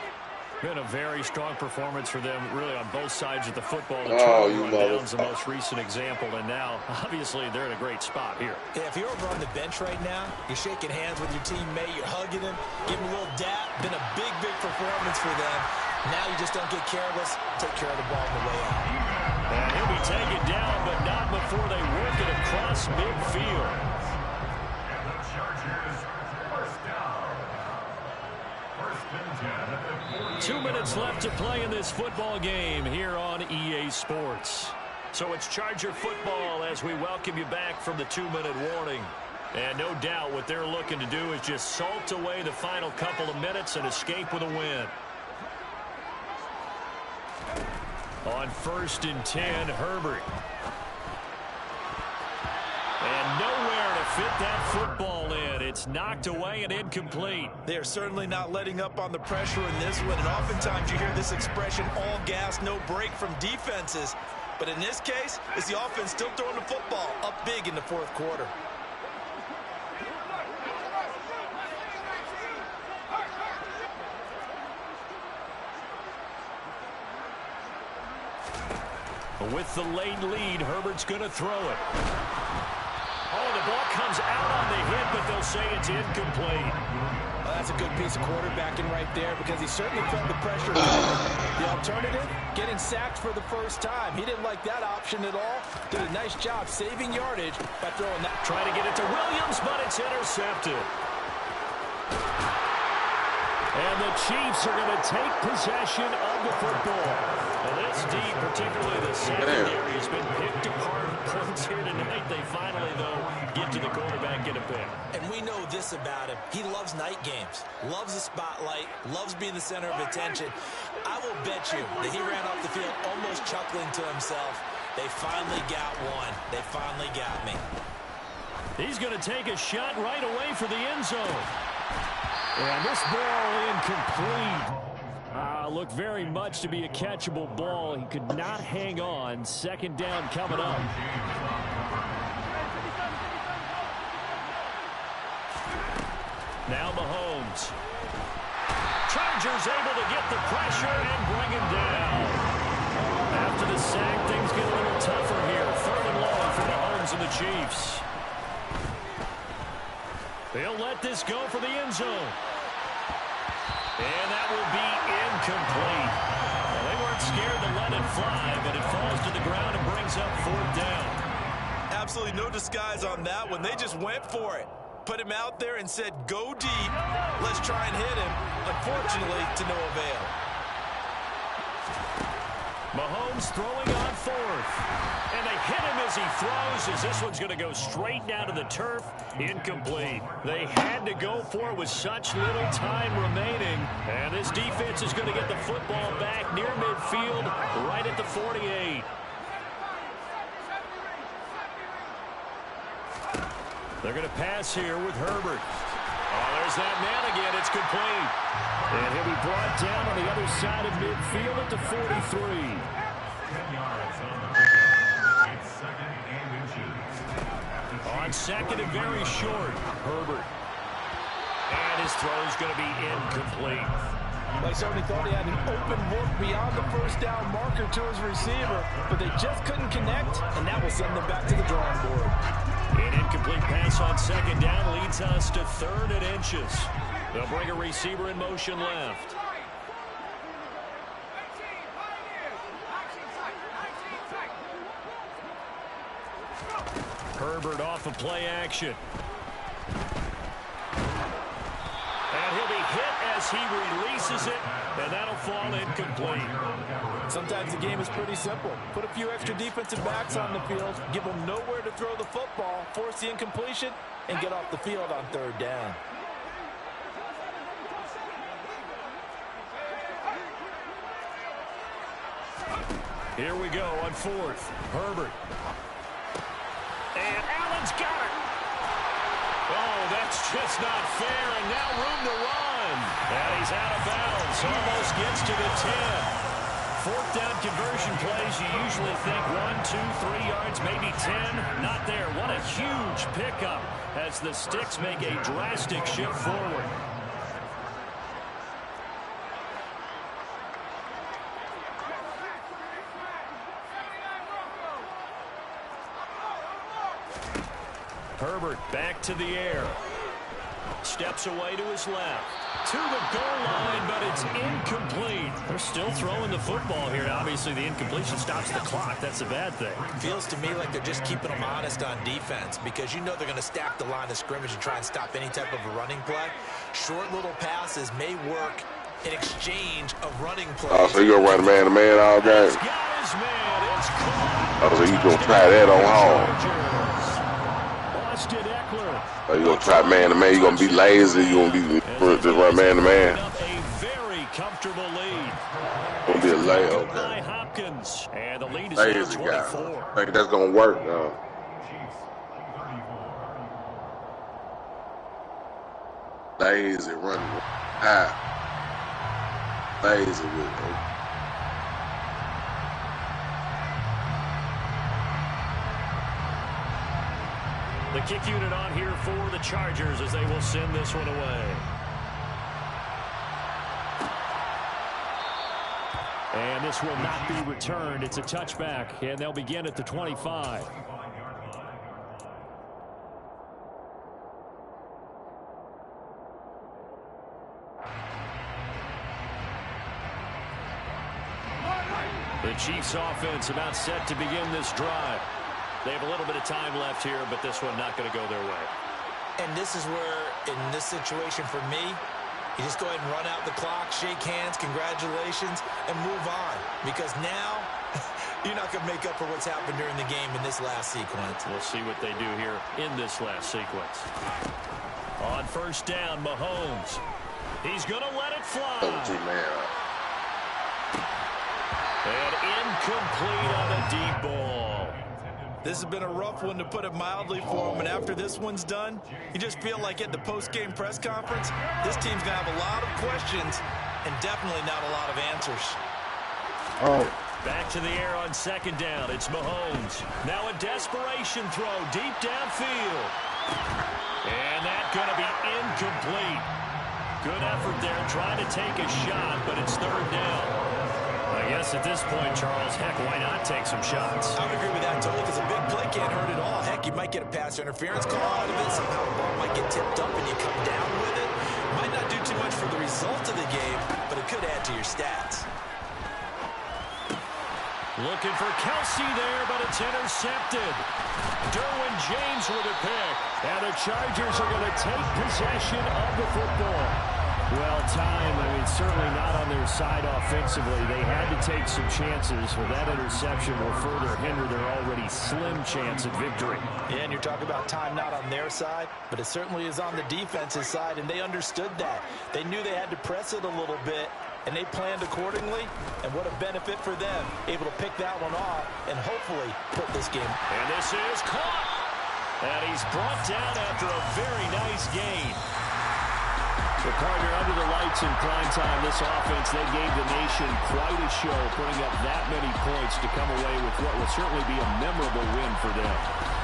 Been a very strong performance for them, really, on both sides of the football. The down's the most recent example, and now, obviously, they're in a great spot here. Yeah, if you're over on the bench right now, you're shaking hands with your teammate, you're hugging him, giving him a little dap. Been a big, big performance for them. Now you just don't get careless. Take care of the ball on the way out. And he'll be taken down, but not before they work it across midfield. And the Chargers, first down. First and 10 at the 2 minutes left to play in this football game here on EA Sports. So it's Charger football as we welcome you back from the 2-minute warning. And no doubt what they're looking to do is just salt away the final couple of minutes and escape with a win. On 1st and 10, Herbert. And nowhere to fit that football in. It's knocked away and incomplete. They are certainly not letting up on the pressure in this one, and oftentimes you hear this expression, all gas, no break from defenses. But in this case, it's the offense still throwing the football up big in the fourth quarter. With the late lead, Herbert's going to throw it. Oh, the ball comes out on the hit, but they'll say it's incomplete. Well, that's a good piece of quarterbacking right there because he certainly felt the pressure coming. The alternative, getting sacked for the first time. He didn't like that option at all. Did a nice job saving yardage by throwing that. Trying to get it to Williams, but it's intercepted. And the Chiefs are going to take possession of the football. Well, this D, particularly the secondary, has been picked apart points here tonight. They finally, though, get to the quarterback, get a pick. And we know this about him. He loves night games, loves the spotlight, loves being the center of attention. I will bet you that he ran off the field almost chuckling to himself. They finally got one. They finally got me. He's going to take a shot right away for the end zone. And this ball incomplete. Looked very much to be a catchable ball. He could not hang on. Second down coming up. Now Mahomes. Chargers able to get the pressure and bring him down. After the sack, things get a little tougher here. 3rd and long for Mahomes and the Chiefs. They'll let this go for the end zone. And that will be incomplete. Well, they weren't scared to let it fly, but it falls to the ground and brings up 4th down. Absolutely no disguise on that one. They just went for it. Put him out there and said, go deep. Let's try and hit him. Unfortunately, to no avail. Mahomes throwing on 4th. And they hit him as he throws, as this one's going to go straight down to the turf. Incomplete. They had to go for it with such little time remaining. And this defense is going to get the football back near midfield, right at the 48. They're going to pass here with Herbert. Oh, there's that man again. It's complete. And he'll be brought down on the other side of midfield at the 43. 10 yards on the field. It's 2nd and inches. On 2nd and very short, Herbert. And his throw's going to be incomplete. They certainly thought he had an open look beyond the first down marker to his receiver, but they just couldn't connect, and that will send them back to the drawing board. An incomplete pass on 2nd down leads us to 3rd and inches. They'll bring a receiver in motion left. Herbert off of play action. And he'll be hit as he releases it, and that'll fall incomplete. Sometimes the game is pretty simple. Put a few extra defensive backs on the field, give them nowhere to throw the football, force the incompletion, and get off the field on 3rd down. Here we go on 4th. Herbert. And Allen's got it. Oh, that's just not fair, and now room to run. And he's out of bounds. Almost gets to the 10. 4th down conversion plays, you usually think 1, 2, 3 yards, maybe 10. Not there. What a huge pickup as the Sticks make a drastic shift forward. Herbert back to the air. Steps away to his left. To the goal line, but it's incomplete. They're still throwing the football here. Obviously, the incompletion stops the clock. That's a bad thing. Feels to me like they're just keeping them honest on defense because you know they're going to stack the line of scrimmage and try and stop any type of a running play. Short little passes may work in exchange of running plays. Oh, so you're going to run man-to-man all game? Oh, so you going to try that on home? Oh, you going to try man-to-man? You going to be lazy? You going to be just run man-to-man? A very comfortable lead. Going to be a lay, okay. Hopkins, and the lead is lazy 24. guy. I think that's going to work now. Lazy running. Lazy with it. The kick unit on here for the Chargers as they will send this one away. And this will not be returned. It's a touchback, and they'll begin at the 25. The Chiefs offense about set to begin this drive. They have a little bit of time left here, but this one not going to go their way. And this is where, in this situation for me, you just go ahead and run out the clock, shake hands, congratulations, and move on. Because now, you're not going to make up for what's happened during the game in this last sequence. We'll see what they do here in this last sequence. On first down, Mahomes. He's going to let it fly. And incomplete on a deep ball. This has been a rough one, to put it mildly, for him. And after this one's done, you just feel like at the post-game press conference, this team's going to have a lot of questions and definitely not a lot of answers. Back to the air on second down. It's Mahomes. Now a desperation throw deep downfield. And that's going to be incomplete. Good effort there, trying to take a shot, but it's third down. I guess at this point, Charles, heck, why not take some shots? I would agree with that totally, because a big play can't hurt at all. Heck, you might get a pass interference call out of it. Somehow the ball might get tipped up and you come down with it. Might not do too much for the result of the game, but it could add to your stats. Looking for Kelsey there, but it's intercepted. Derwin James with a pick. And the Chargers are going to take possession of the football. Well, time, certainly not on their side offensively. They had to take some chances, but that interception will further hinder their already slim chance at victory. Yeah, and you're talking about time not on their side, but it certainly is on the defense's side, and they understood that. They knew they had to press it a little bit, and they planned accordingly, and what a benefit for them, able to pick that one off and hopefully put this game. And this is caught, and he's brought down after a very nice gain. So, partner, under the lights in prime time, this offense, they gave the nation quite a show, putting up that many points to come away with what will certainly be a memorable win for them.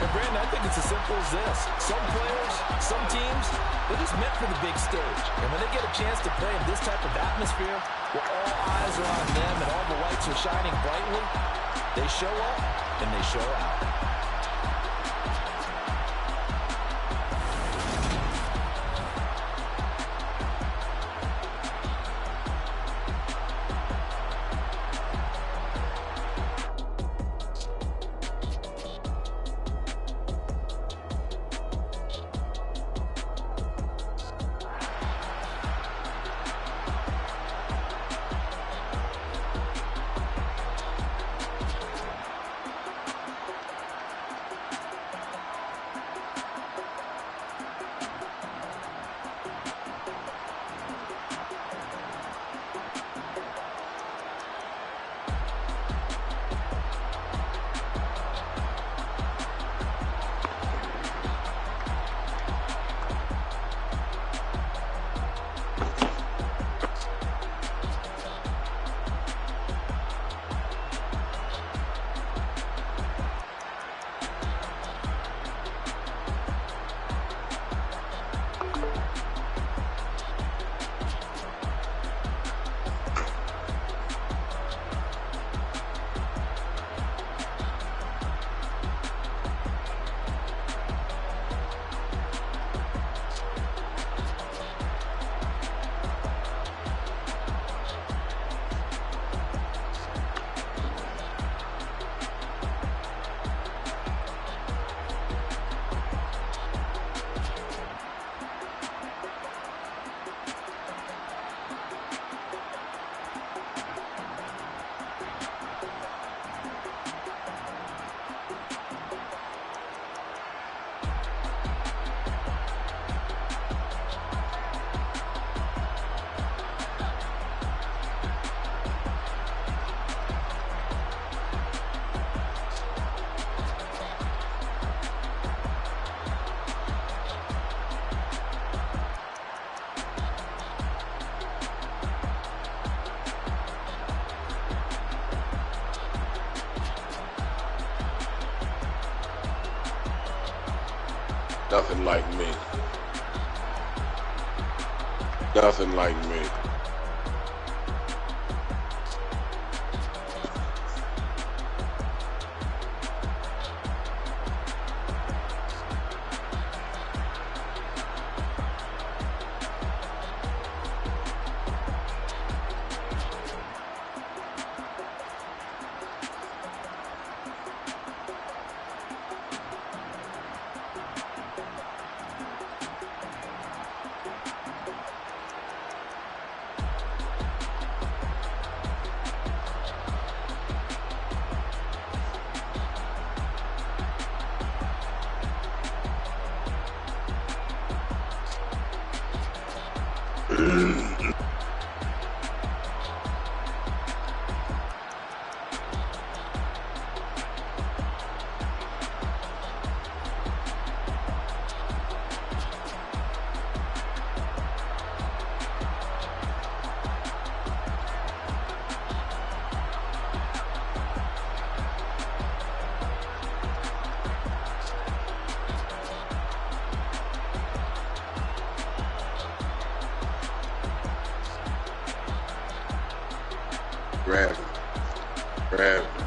And, Brandon, I think it's as simple as this. Some players, some teams, they're just meant for the big stage. And when they get a chance to play in this type of atmosphere, where all eyes are on them and all the lights are shining brightly, they show up and they show out. Nothing like me. Nothing like me. Grab him. Grab him.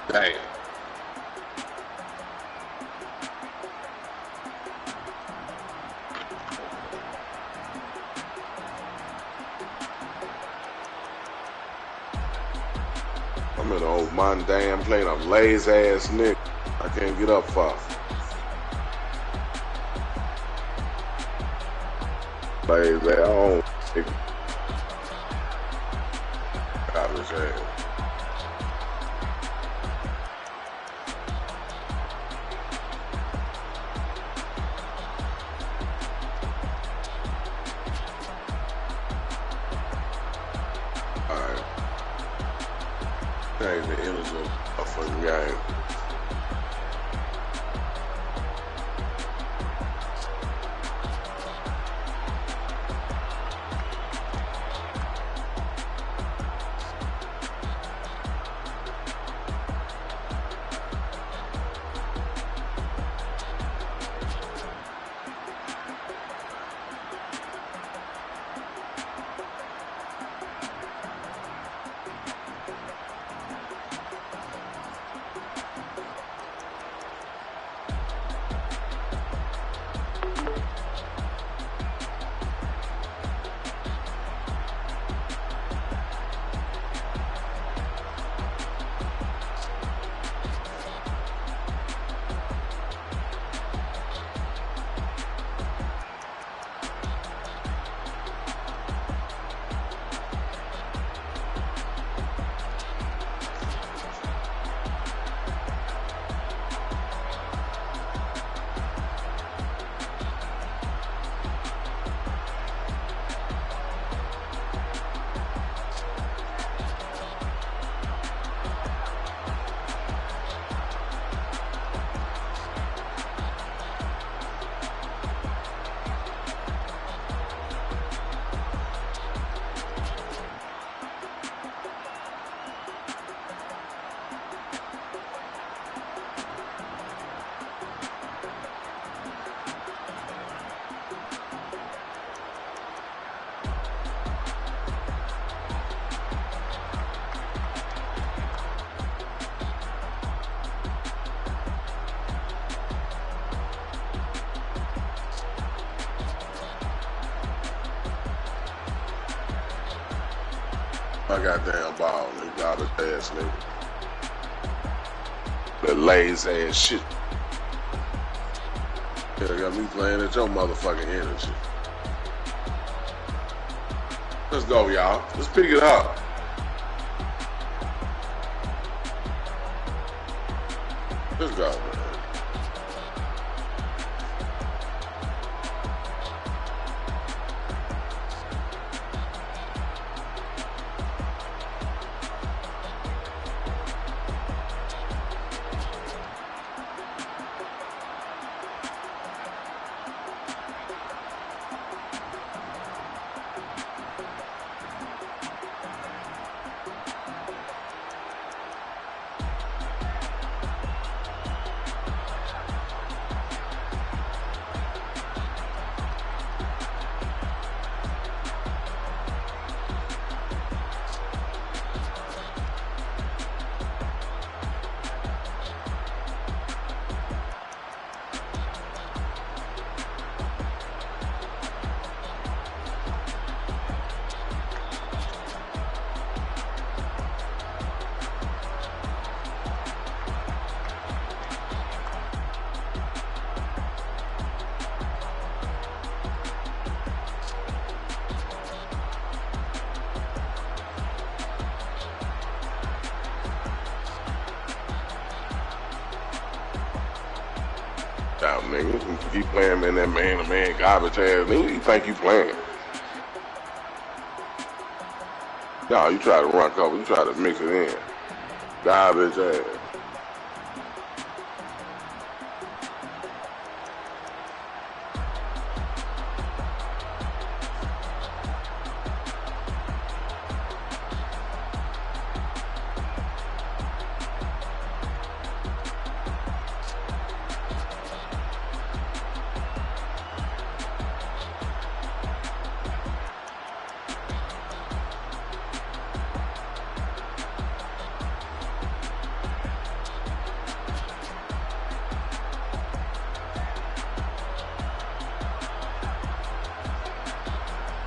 Damn. I'm in an old Monday. I'm playing a lazy ass nigga. I can't get up far. Lazy ass on. Garbage ass. Alright. Change the energy of a fucking game. My goddamn ball, they garbage ass nigga. That lazy ass shit. Yeah, got me playing at your motherfucking energy. Let's go, y'all. Let's pick it up. Let's go, man. Out, nigga. You keep playing in that man-to-man garbage ass. Nigga, you think you playing? No, you try to run cover. You try to mix it in. Garbage ass.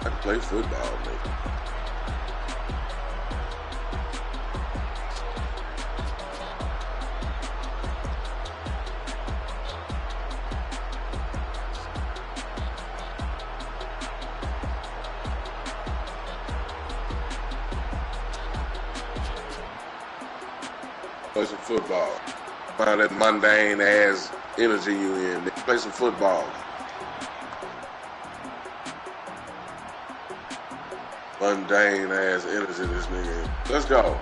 I can play football, nigga. Play some football. Find that mundane ass energy you in. Play some football. Mundane ass energy this nigga. Let's go.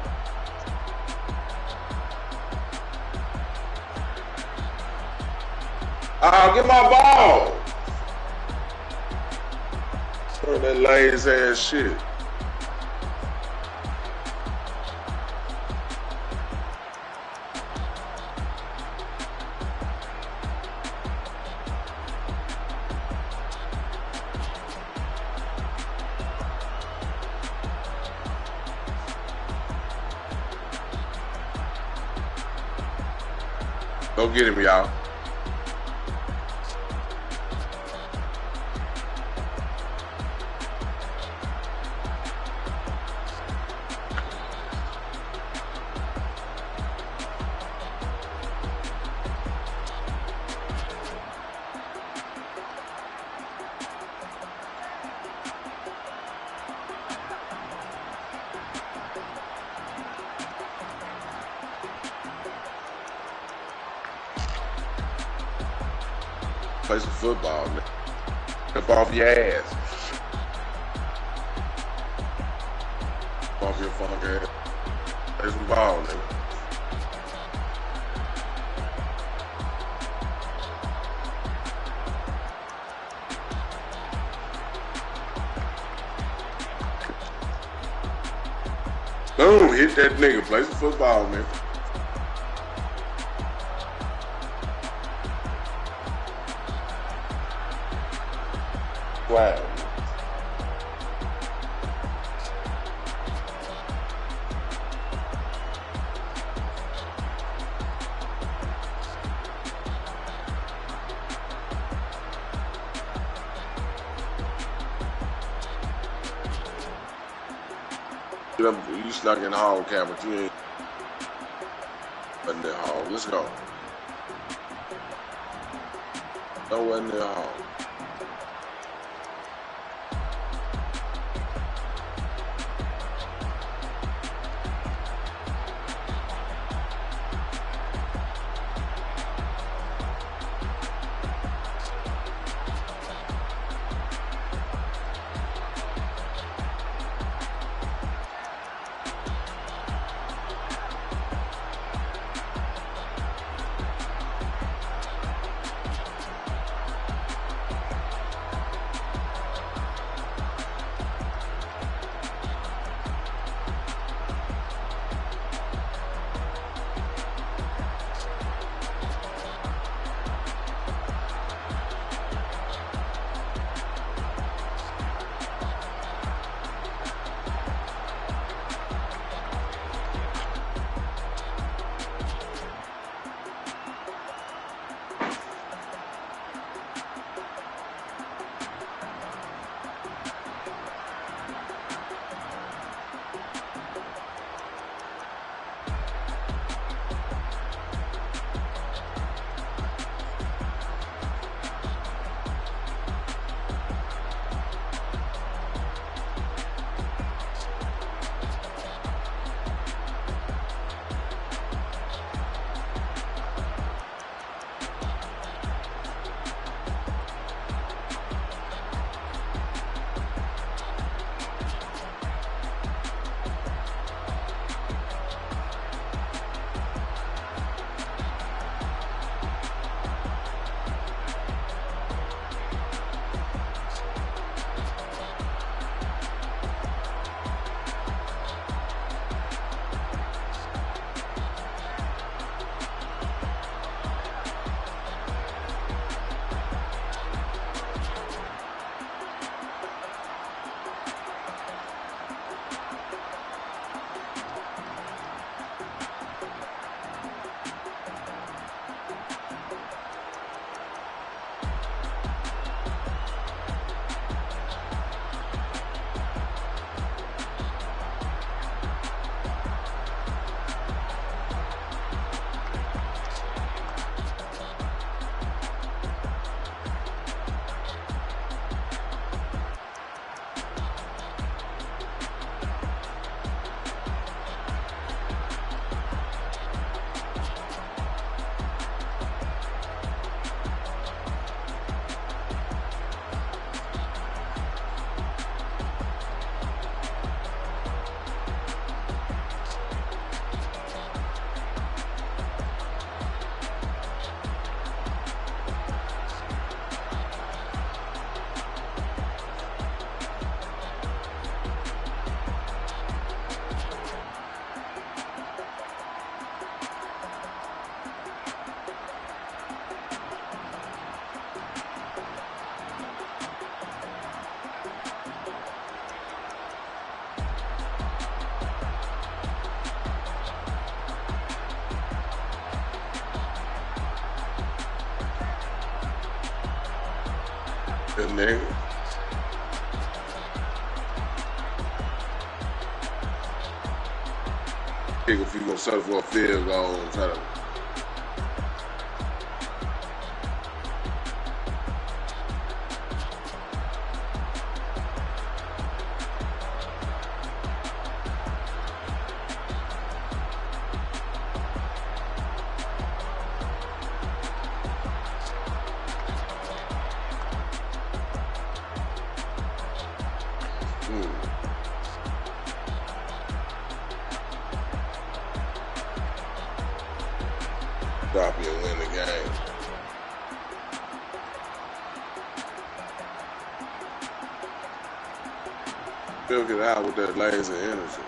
Get my ball. Turn that lazy ass shit. Go get him, y'all. Play some football, man. Up off your ass. Off your funk ass. Play some ball, nigga. Boom, hit that nigga. Play some football, man. Wow. You stuck in the hall, camera. You ain't in the hall. Let's go. No in the hall. Good nigga. Kick if you gonna settle for a field goal and try to. Drop you and win the game. Bill get out with that lazy energy.